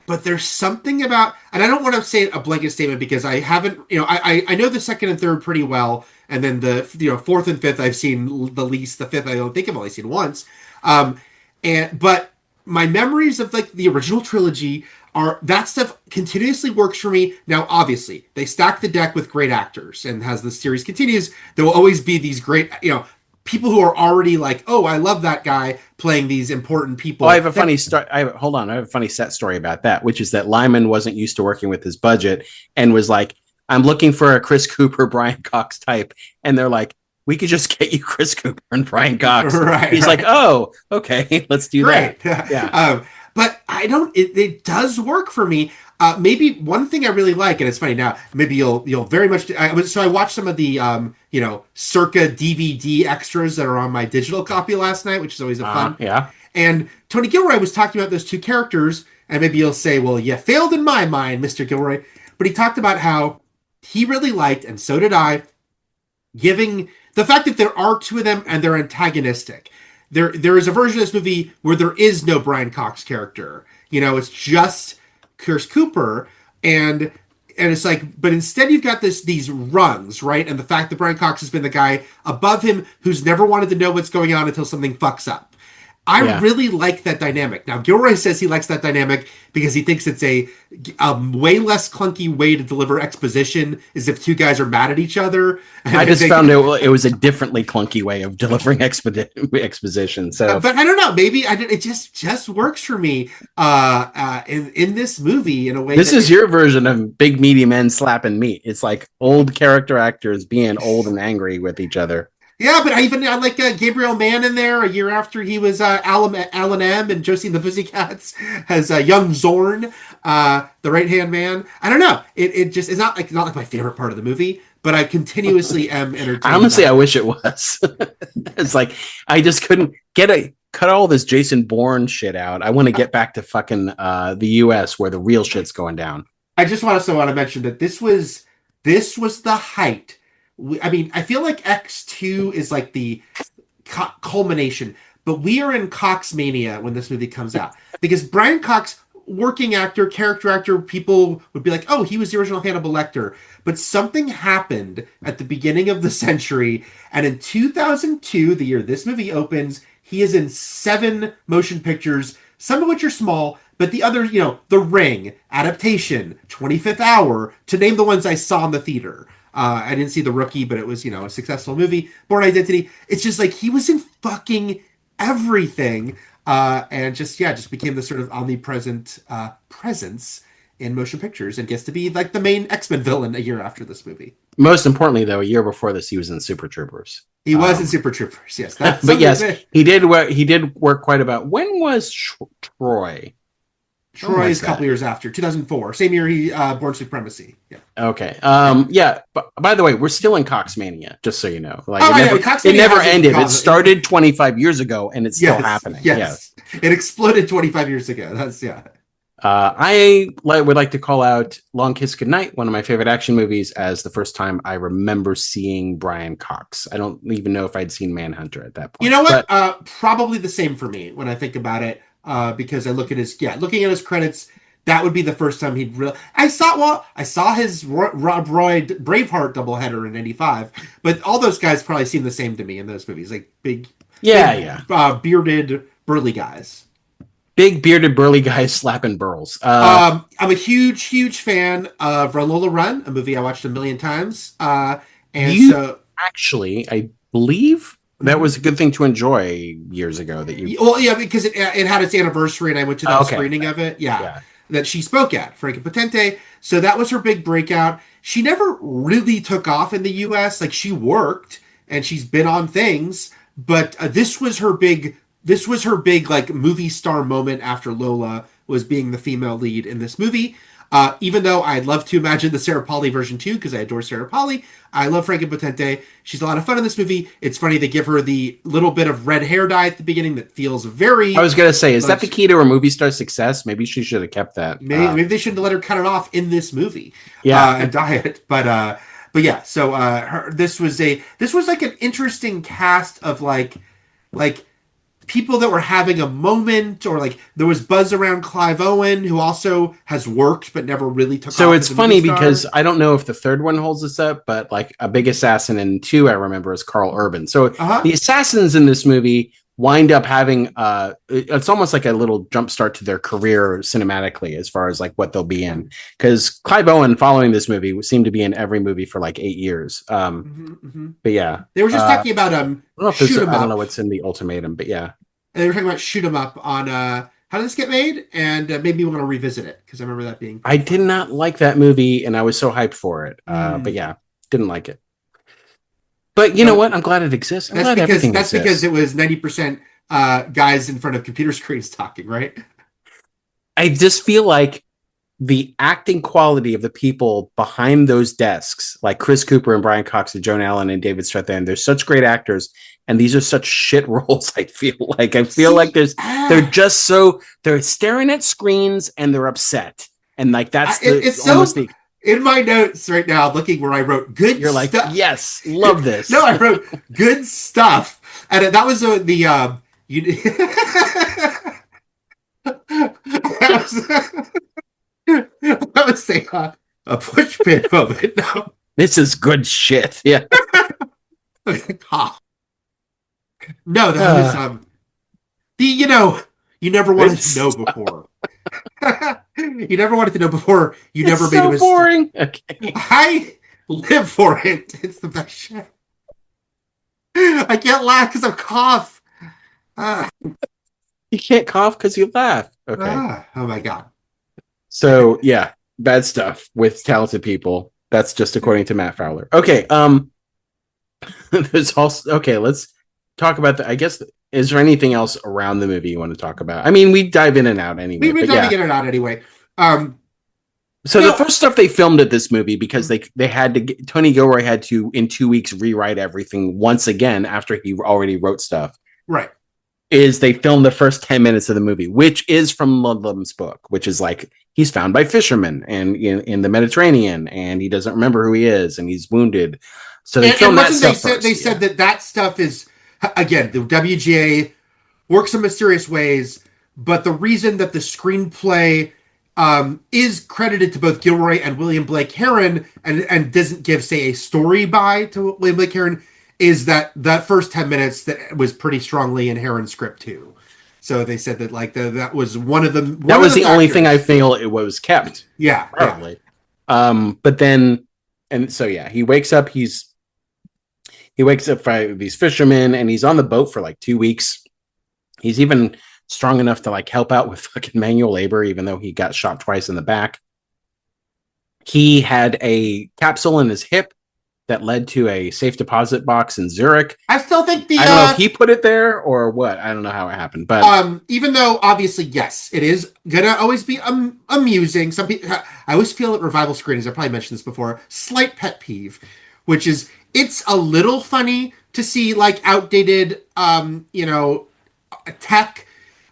but there's something about, and I don't want to say a blanket statement because I haven't, I know the second and third pretty well, and then the fourth and fifth I've seen the least. The fifth I don't think I've only seen once. But my memories of like the original trilogy are that stuff continuously works for me. Now, obviously, they stack the deck with great actors, and as the series continues, there will always be these great, people who are already like, oh, I love that guy playing these important people. Oh, I have a funny story. Hold on, I have a funny set story about that, which is that Lyman wasn't used to working with his budget and was like, I'm looking for a Chris Cooper, Brian Cox type, and they're like, we could just get you Chris Cooper and Brian Cox. Right, He's like, oh, okay, let's do that. Yeah. But I don't. It does work for me. Maybe one thing I really like, and it's funny now. Maybe you'll very much. So I watched some of the circa DVD extras that are on my digital copy last night, which is always a fun. Yeah. And Tony Gilroy was talking about those two characters, and maybe you'll say, well, you failed in my mind, Mr. Gilroy. But he talked about how he really liked, and so did I, giving the fact that there are two of them and they're antagonistic. There is a version of this movie where there is no Brian Cox character. It's just Chris Cooper, and it's like, but instead you've got these rungs, right? And the fact that Brian Cox has been the guy above him who's never wanted to know what's going on until something fucks up. I really like that dynamic. Now, Gilroy says he likes that dynamic because he thinks it's a way less clunky way to deliver exposition, is if two guys are mad at each other. I just found it was a differently clunky way of delivering exposition. So, but I don't know. Maybe it just works for me in this movie in a way. This is your version of big meaty men slapping meat. It's like old character actors being old and angry with each other. Yeah, but I like Gabriel Mann in there a year after he was Alan M. and Josie and the Pussycats as young Zorn, the right-hand man. I don't know. It just is not like my favorite part of the movie, but I continuously am entertained. Honestly, I wish it was. It's like I just couldn't cut all this Jason Bourne shit out. I want to get back to fucking the U.S. where the real shit's going down. I just want to mention that this was the height. I mean, I feel like X2 is like the culmination, but we are in Cox mania when this movie comes out because Brian Cox, working actor, character actor, people would be like, oh, he was the original Hannibal Lecter. But something happened at the beginning of the century, and in 2002, the year this movie opens, he is in 7 motion pictures, some of which are small, but the others, The Ring, Adaptation, 25th Hour, to name the ones I saw in the theater. I didn't see The Rookie, but it was, a successful movie. Bourne Identity. It's just like he was in fucking everything, and just became this sort of omnipresent presence in motion pictures, and gets to be like the main X-Men villain a year after this movie. Most importantly, though, a year before this, he was in Super Troopers. He was in Super Troopers, yes. But yes, he did work quite a bit. When was Troy? Troy is a couple years after, 2004. Same year he Born Supremacy. Yeah. Okay. Yeah. But by the way, we're still in Coxmania, just so you know. Like Coxmania it never ended. It started 25 years ago, and it's still happening. Yes. It exploded 25 years ago. That's I would like to call out Long Kiss Goodnight, one of my favorite action movies, as the first time I remember seeing Brian Cox. I don't even know if I'd seen Manhunter at that point. You know what? Probably the same for me when I think about it, because I look at looking at his credits, that would be the first time he'd really. I saw his Rob Roy Braveheart doubleheader in '95, but all those guys probably seem the same to me in those movies, like big, bearded, burly guys. Big bearded burly guys slapping burls. I'm a huge fan of Run Lola Run, a movie I watched a million times. Actually, I believe that was a good thing to enjoy years ago. Because it had its anniversary, and I went to that screening of it. Yeah, that she spoke at Franca Potente. So that was her big breakout. She never really took off in the U.S. Like, she worked and she's been on things, but this was her big. This was her big, like, movie star moment after Lola, was being the female lead in this movie. Even though I'd love to imagine the Sarah Polley version too, because I adore Sarah Polley. I love Franca Potente. She's a lot of fun in this movie. It's funny they give her the little bit of red hair dye at the beginning that feels very. I was gonna say, is that the key to her movie star success? Maybe she should have kept that. Maybe they shouldn't have let her cut it off in this movie. And dye it, but yeah. So this was like an interesting cast of like people that were having a moment, or like there was buzz around Clive Owen, who also has worked but never really took off. So it's funny because I don't know if the third one holds this up, but like A Big Assassin in 2, I remember, is Carl Urban. So the assassins in this movie wind up having it's almost like a little jumpstart to their career cinematically, as far as like what they'll be in, because Clive Owen, following this movie, seemed to be in every movie for like 8 years. But yeah, they were just talking about I don't know what's in the ultimatum, but yeah, and they were talking about Shoot 'em Up on how did this get made, and maybe we want to revisit it, because I remember that being. I did not like that movie, and I was so hyped for it, but yeah, didn't like it. But you know what? I'm glad it exists. That's because it was 90% guys in front of computer screens talking, right? I just feel like the acting quality of the people behind those desks, like Chris Cooper and Brian Cox and Joan Allen and David Strathairn, they're such great actors, and these are such shit roles. I feel like they're just they're staring at screens and they're upset, and like that's in my notes right now, looking where I wrote good You're stuff. Like, yes, love this. No, I wrote good stuff. And that was that was a push pin moment. No. This is good shit. Yeah. No, that was you never wanted to know before. You never wanted to know before. You never made a mistake. Boring. Okay. I live for it. It's the best shit. I can't laugh because I cough. You can't cough because you laugh. Okay. Oh my god. So yeah, bad stuff with talented people. That's just according to Matt Fowler. Okay. There's also let's talk about I guess. Is there anything else around the movie you want to talk about? I mean, we dive in and out anyway. We've been diving in and out anyway. So the first stuff they filmed at this movie, because they had to Tony Gilroy had to in 2 weeks rewrite everything once again after he already wrote stuff. Right. Is they filmed the first 10 minutes of the movie, which is from Ludlum's book, which is like he's found by fishermen and in the Mediterranean, and he doesn't remember who he is, and he's wounded. So they filmed that stuff first. They said that stuff is. Again, the WGA works in mysterious ways, but the reason that the screenplay is credited to both Gilroy and William Blake Herron and doesn't give, say, a story by to William Blake Herron is that first 10 minutes that was pretty strongly in Herron's script too. So they said that like that was one of the that was the only thing I feel it was kept. Yeah, probably. Yeah. But then, and so yeah, he wakes up. He wakes up by these fishermen, and he's on the boat for like 2 weeks. He's even strong enough to like help out with fucking manual labor, even though he got shot twice in the back. He had a capsule in his hip that led to a safe deposit box in Zurich. I still think I don't know if he put it there or what. I don't know how it happened, but even though obviously yes, it is gonna always be amusing. Some people, I always feel at revival screenings. I probably mentioned this before. Slight pet peeve, which is it's a little funny to see like outdated, tech,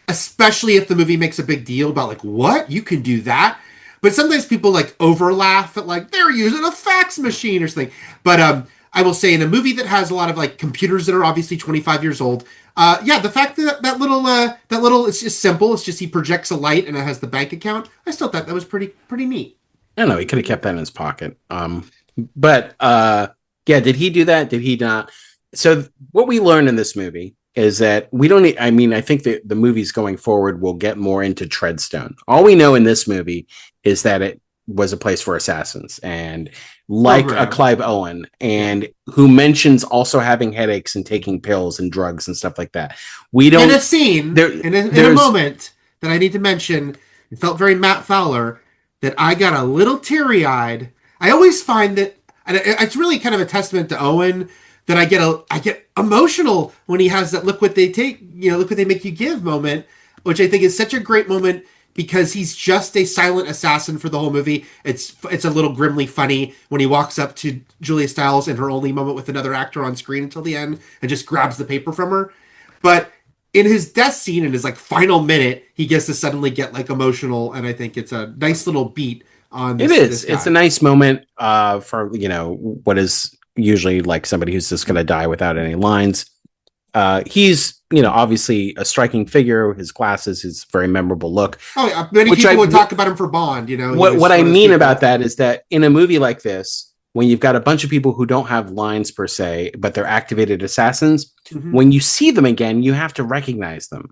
especially if the movie makes a big deal about like what you can do that. But sometimes people like overlaugh at like they're using a fax machine or something. But I will say in a movie that has a lot of like computers that are obviously 25 years old, the fact that that little it's just simple. It's just he projects a light and it has the bank account. I still thought that was pretty neat. I don't know. He could have kept that in his pocket. Did he do that? Did he not? So what we learned in this movie is that we don't need, I mean, I think that the movies going forward will get more into Treadstone. All we know in this movie is that it was a place for assassins and like a Clive Owen and who mentions also having headaches and taking pills and drugs and stuff like that. We don't. In a scene, in a moment that I need to mention, it felt very Matt Fowler that I got a little teary-eyed. I always find that, and it's really kind of a testament to Owen, that I get emotional when he has that look what they make you give moment, which I think is such a great moment because he's just a silent assassin for the whole movie. It's a little grimly funny when he walks up to Julia Stiles in her only moment with another actor on screen until the end and just grabs the paper from her. But in his death scene, in his like final minute, he gets to suddenly get like emotional, and I think it's a nice little beat on this. It is. It's a nice moment for what is usually like somebody who's just going to die without any lines. He's obviously a striking figure. His glasses, his very memorable look. Oh, yeah. Many people would talk about him for Bond. What I mean about that is that in a movie like this, when you've got a bunch of people who don't have lines per se, but they're activated assassins, when you see them again, you have to recognize them.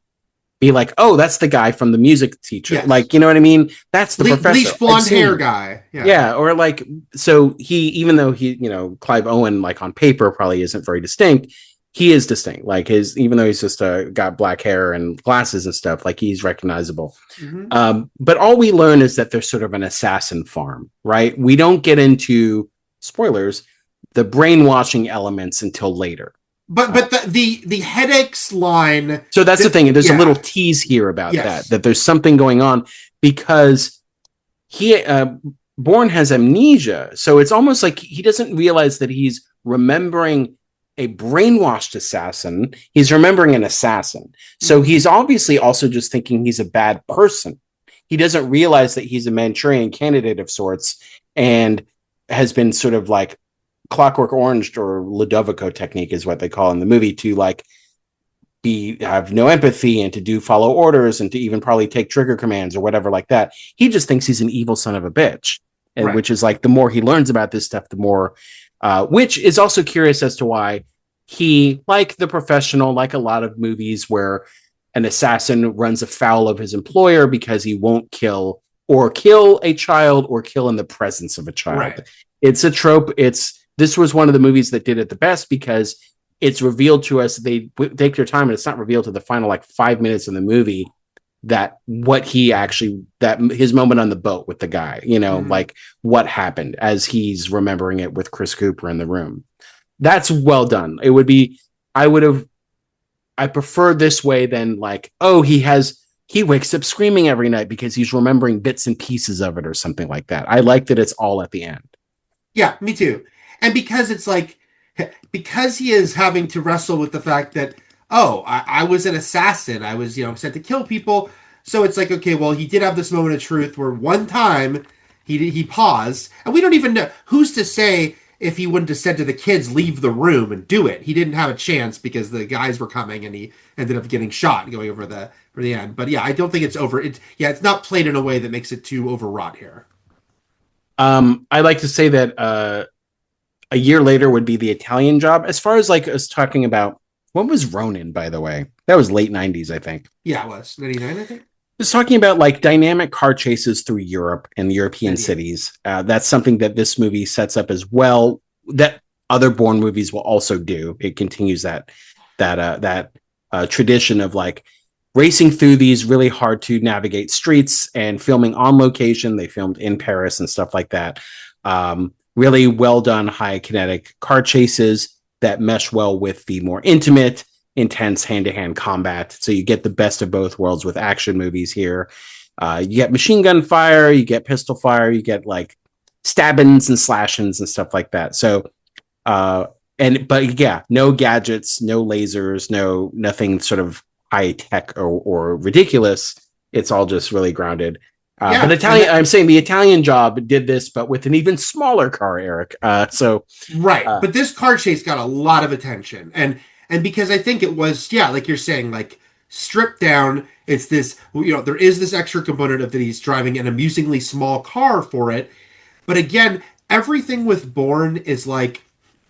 Be like, oh, that's the guy from the music teacher. Yes. Like, you know what I mean? That's the professor. Bleach blonde hair guy. Yeah. Or like, so even though he, Clive Owen, like on paper probably isn't very distinct, he is distinct. Like even though he's just got black hair and glasses and stuff, like he's recognizable. But all we learn is that there's sort of an assassin farm, right? We don't get into, spoilers, the brainwashing elements until later. But the headaches line. So that's the thing. There's a little tease here about that there's something going on because Bourne has amnesia. So it's almost like he doesn't realize that he's remembering a brainwashed assassin. He's remembering an assassin. So he's obviously also just thinking he's a bad person. He doesn't realize that he's a Manchurian candidate of sorts and has been sort of like Clockwork Orange or Ludovico technique is what they call in the movie to like have no empathy and to do follow orders and to even probably take trigger commands or whatever like that. He just thinks he's an evil son of a bitch. And which is like the more he learns about this stuff, the more which is also curious as to why he, like The Professional, like a lot of movies where an assassin runs afoul of his employer because he won't kill a child or kill in the presence of a child. Right. It's a trope. This was one of the movies that did it the best because it's revealed to us. They take their time and it's not revealed to the final like 5 minutes in the movie that his moment on the boat with the guy, like what happened as he's remembering it with Chris Cooper in the room. That's well done. I prefer this way than like, oh, he wakes up screaming every night because he's remembering bits and pieces of it or something like that. I like that it's all at the end. Yeah, me too. And because it's like, because he is having to wrestle with the fact that, I was an assassin. I was, sent to kill people. So it's like, okay, well, he did have this moment of truth where one time he paused. And we don't even know. Who's to say if he wouldn't have said to the kids, leave the room and do it? He didn't have a chance because the guys were coming and he ended up getting shot going over for the end. But yeah, I don't think it's over. It's not played in a way that makes it too overwrought here. I like to say that a year later would be The Italian Job. As far as like us talking about, what was Ronin, by the way? That was late 90s, I think. Yeah, it was 99, I think. Just talking about like dynamic car chases through Europe and European cities. That's something that this movie sets up as well. That other Bourne movies will also do. It continues that tradition of like racing through these really hard to navigate streets and filming on location. They filmed in Paris and stuff like that. really well done high kinetic car chases that mesh well with the more intimate, intense hand-to-hand combat. So you get the best of both worlds with action movies here. You get machine gun fire, you get pistol fire, you get like stabbings and slashings and stuff like that. So but yeah, no gadgets, no lasers, nothing sort of high tech or ridiculous. It's all just really grounded. But I'm saying the Italian Job did this, but with an even smaller car, Eric. But this car chase got a lot of attention, and because I think it was, like you're saying, like stripped down. It's this, there is this extra component of that he's driving an amusingly small car for it, but again, everything with Bourne is like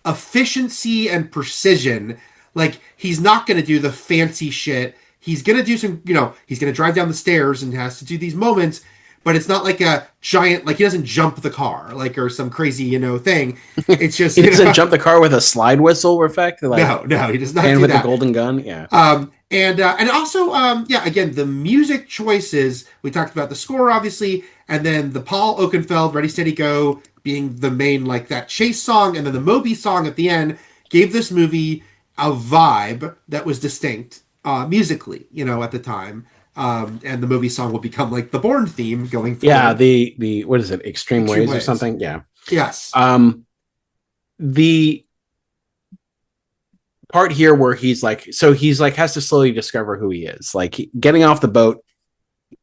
efficiency and precision. Like he's not going to do the fancy shit. He's going to do some, he's going to drive down the stairs and has to do these moments. But it's not like a giant, like he doesn't jump the car, like, or some crazy, thing. It's just he doesn't jump the car with a slide whistle effect. Like, no, he does not. And do with that. a golden gun, yeah. And also, again, the music choices. We talked about the score, obviously, and then the Paul Oakenfold "Ready Steady Go" being the main, like that chase song, and then the Moby song at the end gave this movie a vibe that was distinct musically, at the time. And the movie song will become like the Bourne theme going forward. Yeah, the what is it, Extreme Ways or something? Yeah. Yes. The part here where he's like has to slowly discover who he is. Like getting off the boat.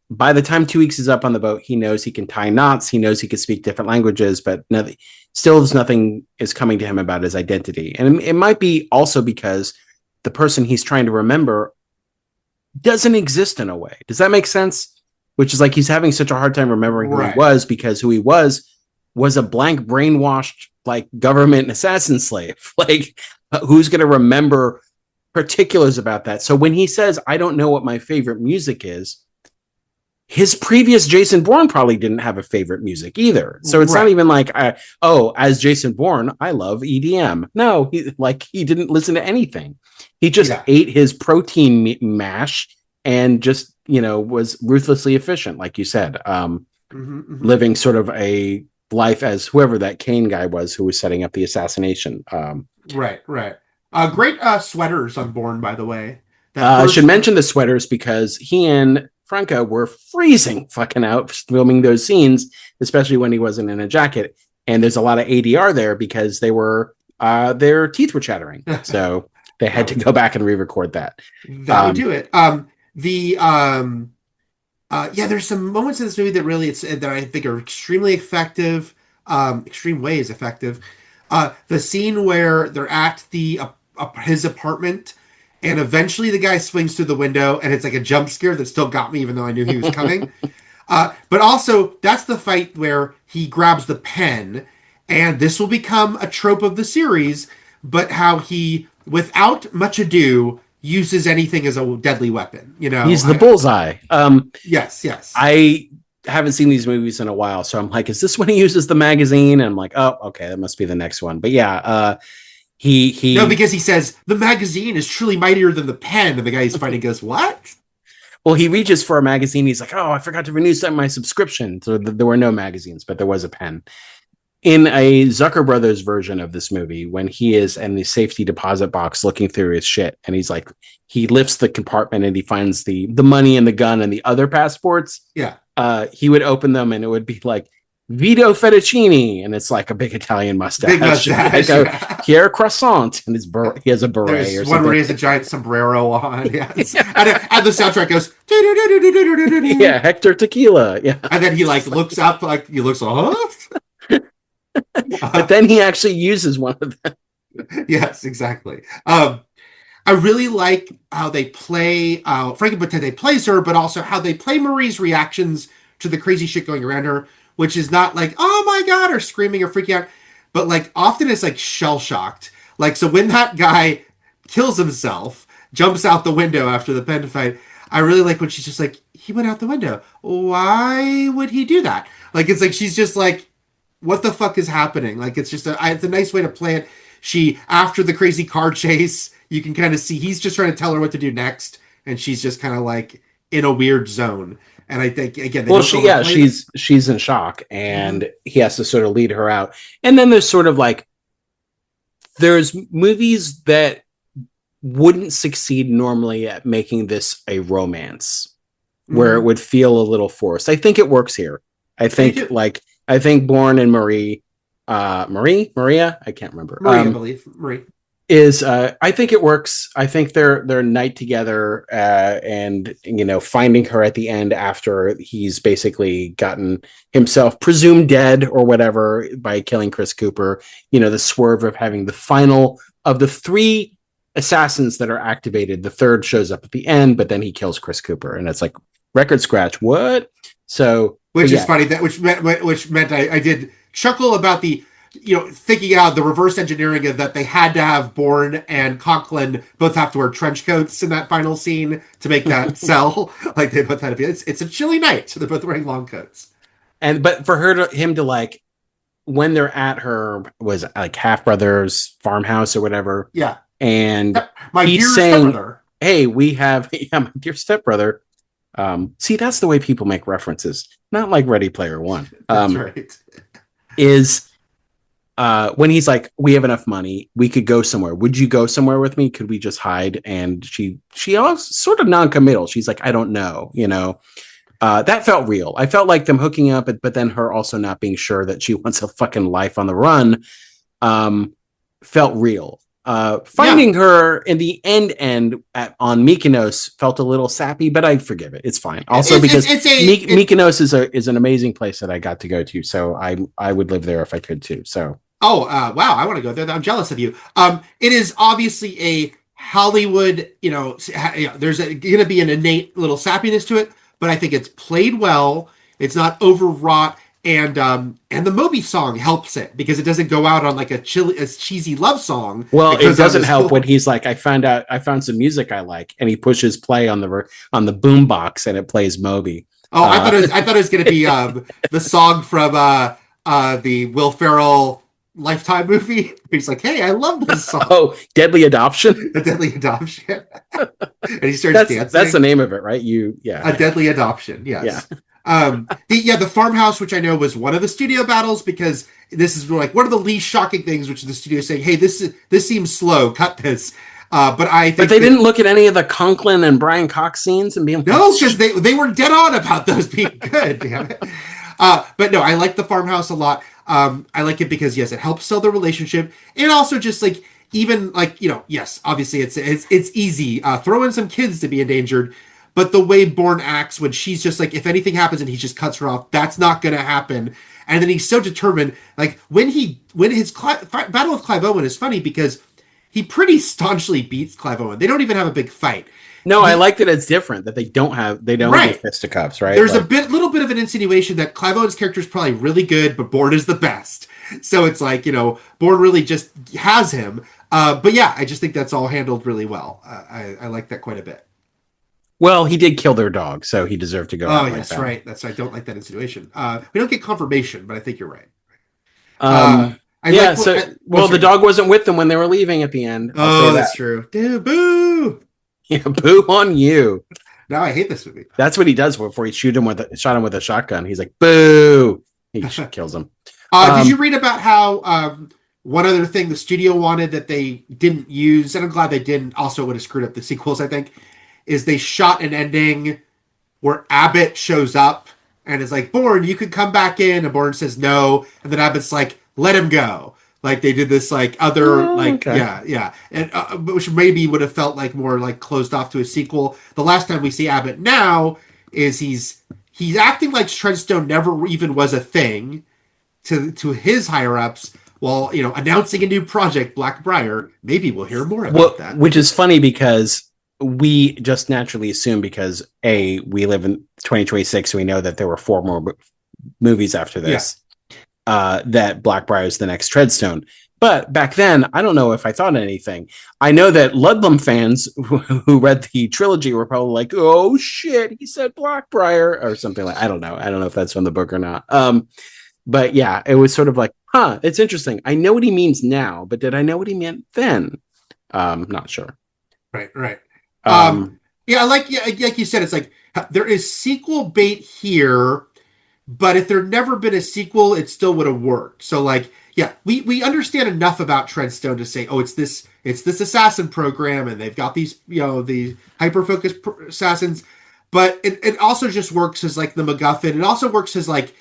By the time 2 weeks is up on the boat, he knows he can tie knots. He knows he can speak different languages, but nothing is coming to him about his identity. And it might be also because the person he's trying to remember doesn't exist in a way. Does that make sense? Which is like he's having such a hard time remembering who he was, because who he was a blank brainwashed like government assassin slave. Like who's going to remember particulars about that? So when he says, I don't know what my favorite music is, his previous Jason Bourne probably didn't have a favorite music either. So it's not even like, as Jason Bourne, I love EDM. No, he didn't listen to anything. He just ate his protein mash and just, was ruthlessly efficient, like you said, living sort of a life as whoever that Kane guy was who was setting up the assassination. Great sweaters on Bourne, by the way. I should mention the sweaters because he and Franco were freezing fucking out filming those scenes, especially when he wasn't in a jacket. And there's a lot of ADR there because their teeth were chattering. So they had to go back and re-record that. That would do it. There's some moments in this movie that really that I think are extremely effective, extreme ways effective. The scene where they're at his apartment, and eventually the guy swings through the window, and it's like a jump scare that still got me, even though I knew he was coming. But also, that's the fight where he grabs the pen, and this will become a trope of the series, but how he, without much ado, uses anything as a deadly weapon. He's the bullseye. Yes. I haven't seen these movies in a while, so I'm like, is this when he uses the magazine? And I'm like, oh, okay, that must be the next one. But yeah, No, because he says the magazine is truly mightier than the pen, and the guy he's fighting goes, "What?" Well, he reaches for a magazine. He's like, "Oh, I forgot to renew my subscription." So there were no magazines, but there was a pen. In a Zucker Brothers version of this movie, when he is in the safety deposit box looking through his shit, and he's like, he lifts the compartment and he finds the money and the gun and the other passports. Yeah. He would open them and it would be like Vito Fettuccini, and it's like a big Italian mustache. Pierre Croissant, and he has a beret. There's or one something. where he has a giant sombrero on. Yes. Yeah. And the soundtrack goes. Yeah, Hector Tequila. Yeah. And then he looks up, he looks, But then he actually uses one of them. Yes, exactly. I really like how they play Frankie Bottete plays her, but also how they play Marie's reactions to the crazy shit going around her, which is not like, oh my God, or screaming or freaking out, but like often it's like shell shocked. Like, so when that guy kills himself, jumps out the window after the pen fight, I really like when she's just like, he went out the window. Why would he do that? Like, it's like, she's just like, what the fuck is happening? Like, it's just it's a nice way to play it. She, after the crazy car chase, you can kind of see he's just trying to tell her what to do next, and she's just kind of like in a weird zone. And I think again, well, she's in shock, and he has to sort of lead her out. And then there's sort of like there's movies that wouldn't succeed normally at making this a romance, where it would feel a little forced. I think it works here. I think Bourne and Maria, I can't remember. Maria, I believe. Marie. Is I think it works. I think their night together and finding her at the end after he's basically gotten himself presumed dead or whatever by killing Chris Cooper. The swerve of having the final of the 3 assassins that are activated. The third shows up at the end, but then he kills Chris Cooper, and it's like record scratch. What? So which is funny which meant I did chuckle about the. Thinking out the reverse engineering of that they had to have Bourne and Conklin both have to wear trench coats in that final scene to make that sell. Like they both had to be. It's a chilly night, so they're both wearing long coats. But for him to like when they're at her was like half brother's farmhouse or whatever. Yeah, and my he's dear saying, stepbrother. "Hey, we have my dear stepbrother." See, that's the way people make references, not like Ready Player One. That's right. Is when he's like, we have enough money, we could go somewhere. Would you go somewhere with me? Could we just hide? And she also sort of non-committal. She's like, I don't know, that felt real. I felt like them hooking up, but then her also not being sure that she wants a fucking life on the run felt real. Finding her in the end on Mykonos felt a little sappy, but I forgive it. It's fine. Also, Mykonos is an amazing place that I got to go to, so I would live there if I could too. So. Oh, wow. I want to go there. I'm jealous of you. It is obviously a Hollywood, there's going to be an innate little sappiness to it, but I think it's played well. It's not overwrought. And the Moby song helps it because it doesn't go out on like a cheesy love song. Well, it doesn't help when he's like, I found some music I like, and he pushes play on the boom box and it plays Moby. Oh, I thought it was going to be the song from the Will Ferrell Lifetime movie. He's like, hey, I love this song. Oh, Deadly Adoption. The Deadly Adoption. And he starts dancing. That's the name of it, right? A Deadly Adoption. Yes. Yeah. The farmhouse, which I know was one of the studio battles, because this is like one of the least shocking things, which is the studio saying, hey, this seems slow, cut this. But they didn't look at any of the Conklin and Brian Cox scenes and being like, no, because they were dead on about those being good. Damn it. But no, I like the farmhouse a lot. I like it because yes, it helps sell the relationship, and also just like even like yes, obviously it's easy throw in some kids to be endangered, but the way Bourne acts when she's just like, if anything happens and he just cuts her off, that's not going to happen. And then he's so determined. Like when his battle with Clive Owen is funny because he pretty staunchly beats Clive Owen. They don't even have a big fight. No, I like that it's different, that they don't right. do fisticuffs, right? There's a little bit of an insinuation that Clive Owen's character is probably really good, but Bourne is the best. So it's like, Bourne really just has him. But yeah, I just think that's all handled really well. I like that quite a bit. Well, he did kill their dog, so he deserved to go out like that's that. Right. That's right. I don't like that insinuation. We don't get confirmation, but I think you're right. The dog wasn't with them when they were leaving at the end. That's true. Dude, boo! Yeah, boo on you. Now I hate this movie. That's what he does before he shot him with a shotgun. He's like, boo! He kills him. Did you read about how one other thing the studio wanted that they didn't use, and I'm glad they didn't, also would have screwed up the sequels, I think, is they shot an ending where Abbott shows up and is like, Bourne, you could come back in, and Bourne says no, and then Abbott's like, let him go. Like they did this like other yeah, and which maybe would have felt like more like closed off to a sequel. The last time we see Abbott now is he's acting like Treadstone never even was a thing to his higher ups while announcing a new project, Blackbriar. Maybe we'll hear more about that. Which is funny because we just naturally assume, because we live in 2026, so we know that there were 4 more movies after this. That Blackbriar is the next Treadstone. But back then, I don't know if I thought anything. I know that Ludlum fans who read the trilogy were probably like, oh shit, he said Blackbriar or something like, I don't know if that's from the book or not. But yeah, it was sort of like, it's interesting. I know what he means now, but did I know what he meant then? Not sure. Right. Yeah, like you said, it's like there is sequel bait here, but if there'd never been a sequel, it still would have worked. So like, yeah, we understand enough about Treadstone to say, oh, it's this assassin program, and they've got these, the hyper focused assassins, but it also just works as like the MacGuffin. It also works as like,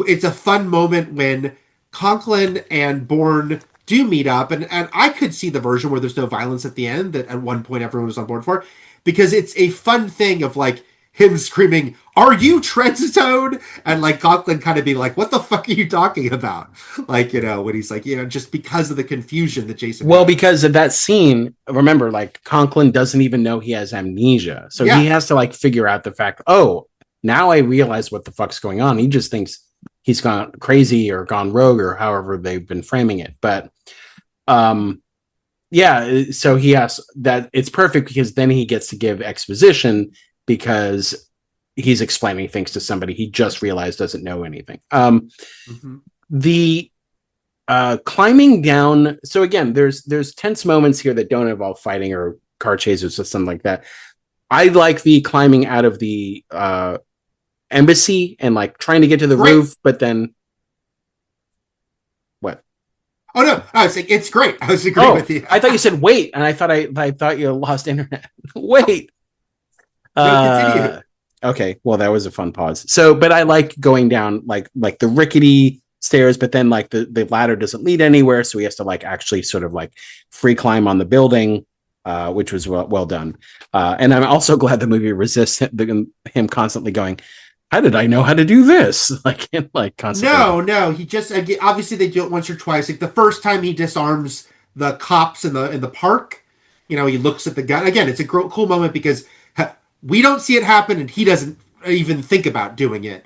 it's a fun moment when Conklin and Bourne do meet up, and I could see the version where there's no violence at the end that at one point everyone was on board for, because it's a fun thing of like him screaming, "Are you Treadstone?" and like Conklin kind of being like, "What the fuck are you talking about?" Like, when he's like, just because of the confusion that Jason Well, had. because of that scene, remember, like Conklin doesn't even know he has amnesia. So Yeah. he has to like figure out the fact, oh, now I realize what the fuck's going on. He just thinks he's gone crazy or gone rogue or however they've been framing it. But yeah, so he has that. It's perfect because then he gets to give exposition because he's explaining things to somebody he just realized doesn't know anything. The climbing down. So again, there's tense moments here that don't involve fighting or car chases or something like that. I like the climbing out of the embassy and like trying to get to the roof, but then what? Oh no, I was like, it's great. I was agreeing with you. I thought you said wait, and I thought you lost internet. Wait. Continue. Okay, well that was a fun pause. So, but I like going down like the rickety stairs, but then like the ladder doesn't lead anywhere, so he has to like actually sort of like free climb on the building, which was well done. And I'm also glad the movie resists him constantly going, how did I know how to do this? Like constantly. No, he just, obviously they do it once or twice. Like the first time he disarms the cops in the park, he looks at the gun. Again, it's a cool moment because we don't see it happen, and he doesn't even think about doing it,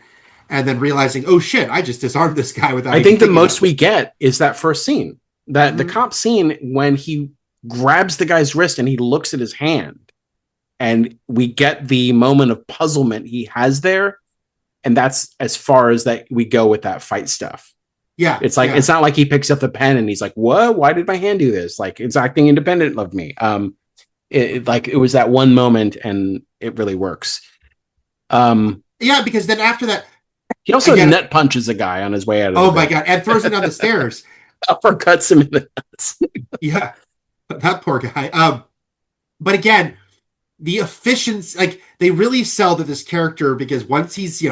and then realizing, oh shit, I just disarmed this guy without. I think the most we get is that first scene, that the cop scene when he grabs the guy's wrist and he looks at his hand, and we get the moment of puzzlement he has there, and that's as far as that we go with that fight stuff. Yeah, it's like it's not like he picks up the pen and he's like, "What? Why did my hand do this?" Like it's acting independent of me. It was that one moment, and it really works. Yeah, because then after that, he also nut punches a guy on his way out of. Oh my god! And throws him down the stairs. Uppercuts him in the nuts. Yeah, that poor guy. But again, the efficiency, like they really sell to this character because once he's,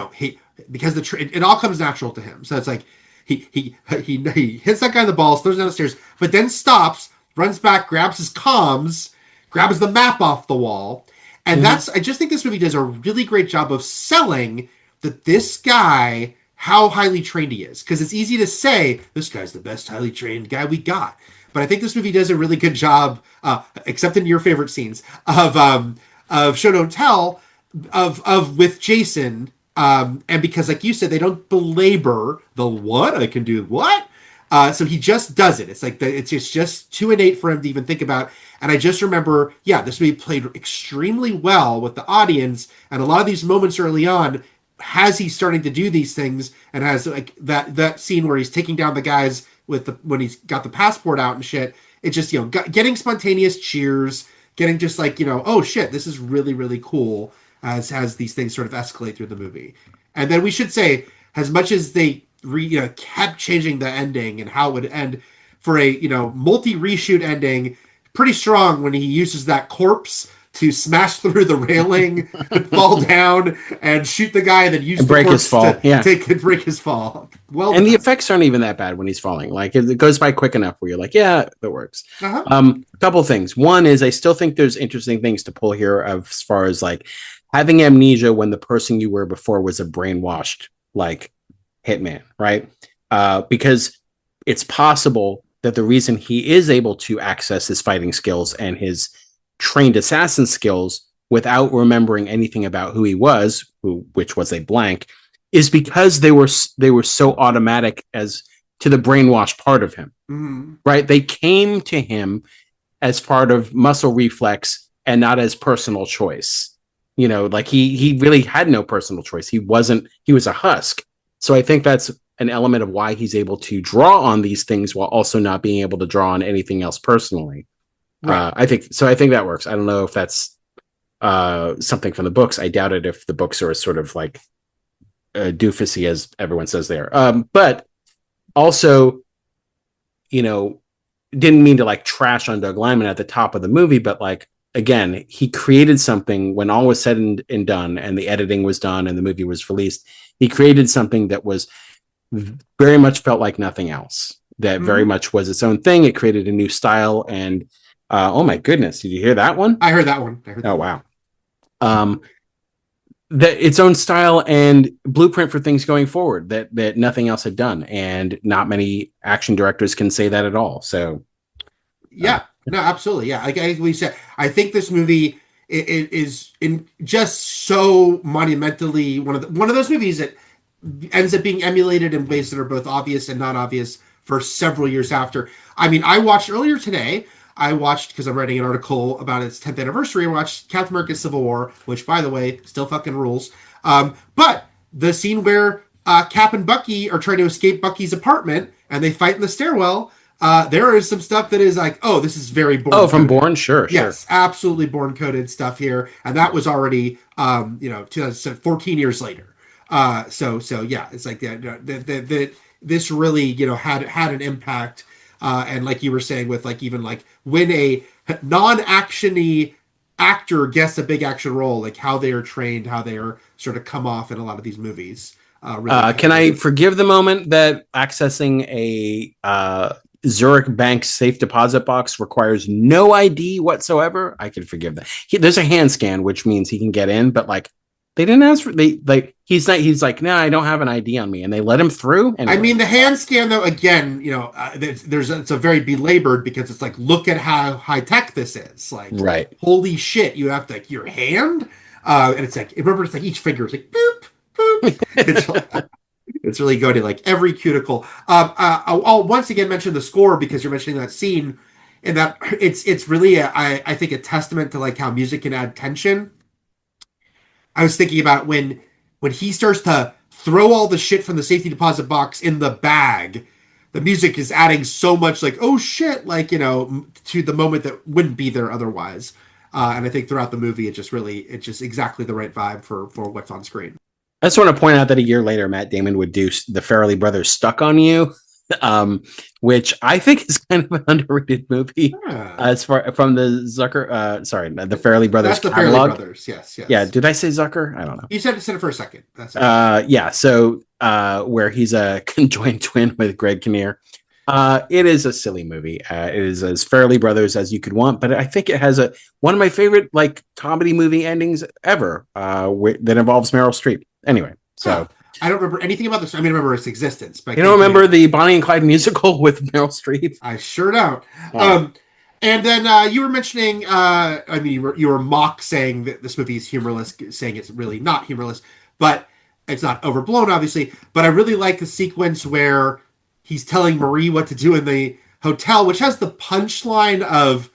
because it all comes natural to him. So it's like he hits that guy in the balls, throws him down the stairs, but then stops, runs back, grabs his comms, grabs the map off the wall. And I just think this movie does a really great job of selling that this guy, how highly trained he is. Because it's easy to say, this guy's the best highly trained guy we got. But I think this movie does a really good job, except in your favorite scenes, of Show Don't Tell, of with Jason. And because, like you said, they don't belabor the what I can do, what? So he just does it. It's like it's just too innate for him to even think about. And I just remember, this movie played extremely well with the audience, and a lot of these moments early on has he starting to do these things, and has like that scene where he's taking down the guys when he's got the passport out and shit. It's just getting spontaneous cheers, getting just like oh shit, this is really really cool as these things sort of escalate through the movie. And then we should say, as much as they kept changing the ending and how it would end for a multi reshoot ending, pretty strong when he uses that corpse to smash through the railing and fall down and shoot the guy and then use the break his fall. To break his fall. Well, and the effects aren't even that bad when he's falling. Like it goes by quick enough where you're like, yeah, that works. A couple things. One is I still think there's interesting things to pull here as far as like having amnesia when the person you were before was a brainwashed like hitman, right? Because it's possible that the reason he is able to access his fighting skills and his trained assassin skills without remembering anything about who he was, which was a blank, is because they were so automatic as to the brainwash part of him, right? They came to him as part of muscle reflex and not as personal choice. Like he really had no personal choice. He was a husk. So I think that's an element of why he's able to draw on these things while also not being able to draw on anything else personally. Right. I think that works. I don't know if that's something from the books. I doubt it if the books are sort of like doofusy as everyone says they are. But also, you know, didn't mean to like trash on Doug Liman at the top of the movie, but like, again, he created something when all was said and done and the editing was done and the movie was released. He created something that was very much felt like nothing else, that very much was its own thing. It created a new style. And oh my goodness, did you hear that one? I heard that one. Oh, wow. That its own style and blueprint for things going forward that nothing else had done. And not many action directors can say that at all. So yeah, no, absolutely. Yeah. Like we said, I think this movie it is in just so monumentally one of those movies that ends up being emulated in ways that are both obvious and not obvious for several years after. I mean, I watched earlier today, because I'm writing an article about its 10th anniversary, I watched Captain America Civil War, which, by the way, still fucking rules. But the scene where Cap and Bucky are trying to escape Bucky's apartment and they fight in the stairwell, there is some stuff that is like, oh, this is very Bourne. Oh, from Bourne? Sure. Yes, absolutely Bourne-coded stuff here. And that was already, 2014 years later. So yeah, it's like this really, had an impact. And like you were saying with like, even like when a non-action-y actor gets a big action role, like how they are trained, how they are sort of come off in a lot of these movies. Really can I forgive the moment that accessing a Zurich Bank safe deposit box requires no ID whatsoever? I can forgive that. There's a hand scan, which means he can get in, but like they didn't ask for he's like, no, I don't have an ID on me, and they let him through. Anyway. I mean, the hand scan though, again, it's a very belabored because it's like, look at how high tech this is. Like, right? Holy shit, you have to your hand, and it's like, remember, it's like each finger is like boop boop. It's really good in like every cuticle. I'll once again mention the score because you're mentioning that scene, and that it's really I think a testament to like how music can add tension. I was thinking about when he starts to throw all the shit from the safety deposit box in the bag, the music is adding so much like, oh shit, like, to the moment that wouldn't be there otherwise. And I think throughout the movie, it's just exactly the right vibe for what's on screen. I just want to point out that a year later, Matt Damon would do the Farrelly Brothers Stuck on You, which I think is kind of an underrated movie as far from the the Farrelly Brothers That's the catalog. Farrelly Brothers, yes. Yeah, did I say Zucker? I don't know. You said it for a second. That's it. Yeah, so where he's a conjoined twin with Greg Kinnear. It is a silly movie. It is as Farrelly Brothers as you could want, but I think it has one of my favorite like comedy movie endings ever that involves Meryl Streep. Anyway, so I don't remember anything about this. I mean, I remember its existence, but you don't remember the Bonnie and Clyde musical with Meryl Streep? I sure don't. And then you were mentioning, you were mock saying that this movie is humorless, saying it's really not humorless, but it's not overblown, obviously. But I really like the sequence where he's telling Marie what to do in the hotel, which has the punchline of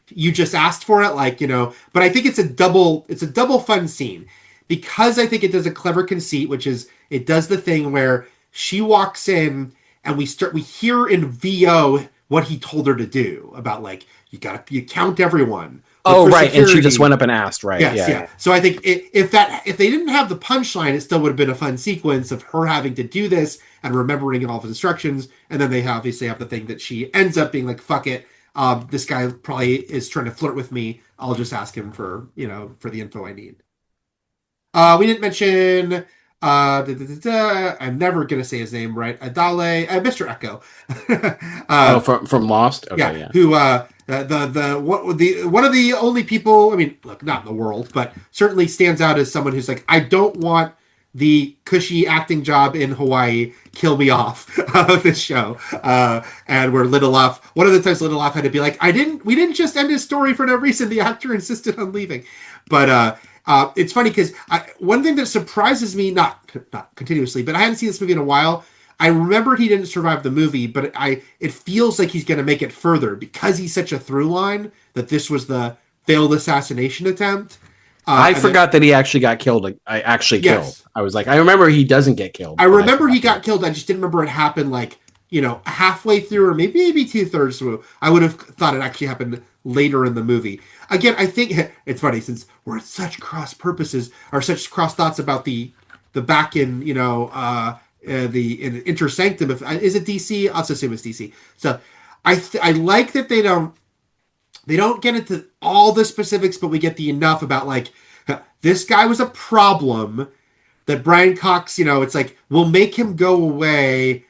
"you just asked for it," like, But I think it's a double fun scene because I think it does a clever conceit, which is it does the thing where she walks in and we hear in VO what he told her to do about like you count everyone. Oh, right, security. And she just went up and asked, right? Yes, yeah. So I think if they didn't have the punchline, it still would have been a fun sequence of her having to do this and remembering all of his instructions, and then they obviously have the thing that she ends up being like, "Fuck it, this guy probably is trying to flirt with me. I'll just ask him for the info I need." We didn't mention. I'm never gonna say his name right. Adale, Mr. Echo. From Lost. Okay, yeah. Who one of the only people. I mean, look, not in the world, but certainly stands out as someone who's like, I don't want the cushy acting job in Hawaii. Kill me off of this show. And where Lindelof, one of the times Lindelof had to be like, we didn't just end his story for no reason. The actor insisted on leaving, but. It's funny because one thing that surprises me, not continuously, but I hadn't seen this movie in a while. I remembered he didn't survive the movie, but it feels like he's going to make it further because he's such a through line that this was the failed assassination attempt. I forgot that he actually got killed. Killed. I was like, I remember he doesn't get killed. I remember he got killed. I just didn't remember it happened like, halfway through or maybe 2/3 through. I would have thought it actually happened later in the movie. Again, I think it's funny since we're at such cross purposes or such cross thoughts about the back in, the Inter Sanctum. Is it DC? I'll just assume it's DC. So I like that they don't get into all the specifics, but we get the enough about like this guy was a problem that Brian Cox, it's like we'll make him go away,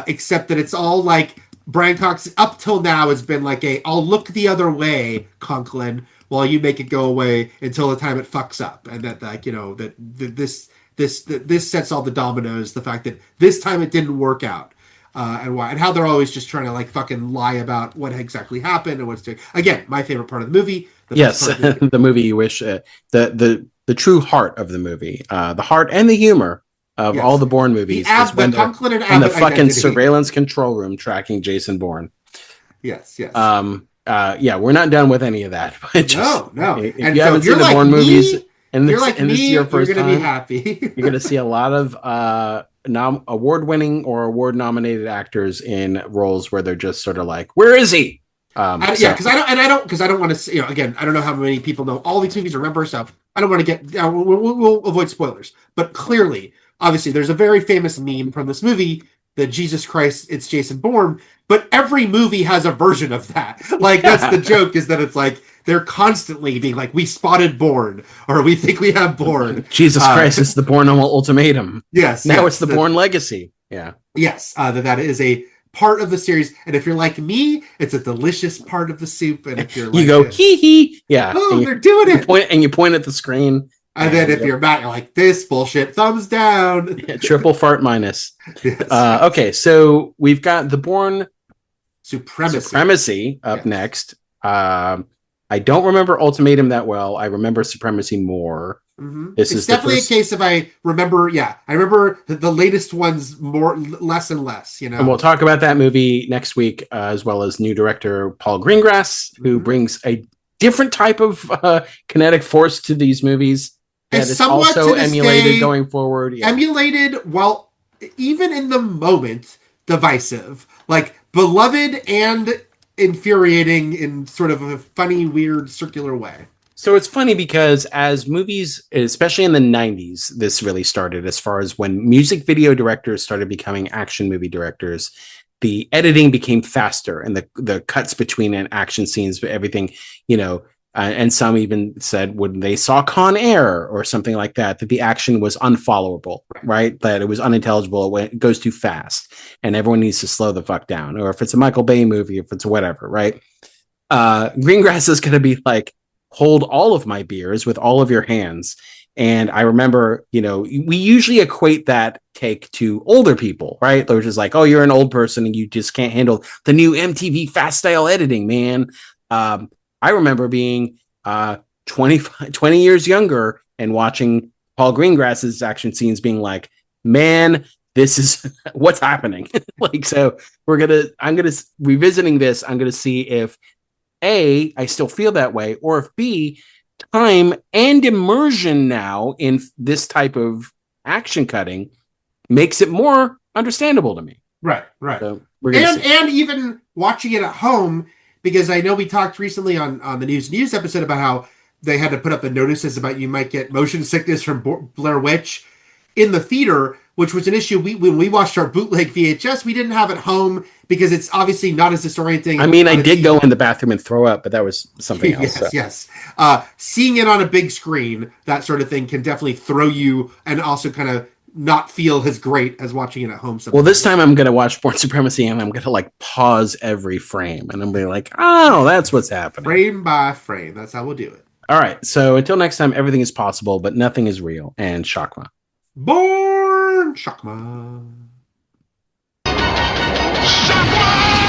except that it's all like Brian Cox up till now has been like I'll look the other way, Conklin, while you make it go away until the time it fucks up, and that like that this sets all the dominoes. The fact that this time it didn't work out, and why, and how they're always just trying to like fucking lie about what exactly happened and what's doing. Again, my favorite part of the movie. Yes, the movie you wish the true heart of the movie, the heart and the humor of all the Bourne movies is when they're in the fucking surveillance control room tracking Jason Bourne. Yes. We're not done with any of that. But just, no. If you haven't seen the Bourne movies, and this is your first you're gonna time, be happy. you're gonna see a lot of award-winning or award-nominated actors in roles where they're just sort of like, "Where is he?" Because I don't want to see. Again, I don't know how many people know all these movies. Remember, so I don't want to get. We'll avoid spoilers. But clearly, obviously, there's a very famous meme from this movie that Jesus Christ, it's Jason Bourne. But every movie has a version of that. Like that's the joke, is that it's like they're constantly being like, "We spotted Bourne," or "We think we have Bourne." Jesus Christ, it's the Bourne ultimatum. Yes. Now it's the Bourne legacy. Yeah. Yes, that is a part of the series, and if you're like me, it's a delicious part of the soup. And if you're like, you go hee hee, yeah. They're doing it. You point at the screen. And then if you're Matt, you're like, this bullshit, thumbs down. Yeah, triple fart minus. Yes. Okay, so we've got the Bourne Supremacy up next. I don't remember Ultimatum that well. I remember Supremacy more. Mm-hmm. It's definitely a case of I remember the latest ones less and less, And we'll talk about that movie next week, as well as new director Paul Greengrass, who brings a different type of kinetic force to these movies that is also emulated going forward. Yeah. Emulated, while even in the moment divisive, like beloved and infuriating in sort of a funny, weird, circular way. So it's funny because as movies, especially in the 90s, this really started as far as when music video directors started becoming action movie directors, the editing became faster and the cuts between action scenes, everything, and some even said when they saw Con Air or something like that the action was unfollowable, right? That it was unintelligible, it goes too fast and everyone needs to slow the fuck down. Or if it's a Michael Bay movie, if it's whatever, right? Greengrass is going to be like, hold all of my beers with all of your hands. And I remember, we usually equate that take to older people, right? They're just like, oh, you're an old person and you just can't handle the new MTV fast style editing, man. I remember being 20 years younger and watching Paul Greengrass's action scenes being like, man, this is what's happening. So I'm going to revisiting this. I'm going to see if A, I still feel that way, or if B, time and immersion now in this type of action cutting makes it more understandable to me. Right. So and even watching it at home, because I know we talked recently on the news episode about how they had to put up the notices about you might get motion sickness from Blair Witch in the theater, which was an issue. When we watched our bootleg VHS, we didn't have it home because it's obviously not as disorienting. I mean, I did go in the bathroom and throw up, but that was something else. Yes. Seeing it on a big screen, that sort of thing can definitely throw you and also kind of not feel as great as watching it at home. Sometimes. Well, this time I'm going to watch Bourne Supremacy and I'm going to pause every frame and I'm going to be like, oh, that's what's happening. Frame by frame. That's how we'll do it. All right. So until next time, everything is possible, but nothing is real. And Shakma. Bourne Shakma. Shakma!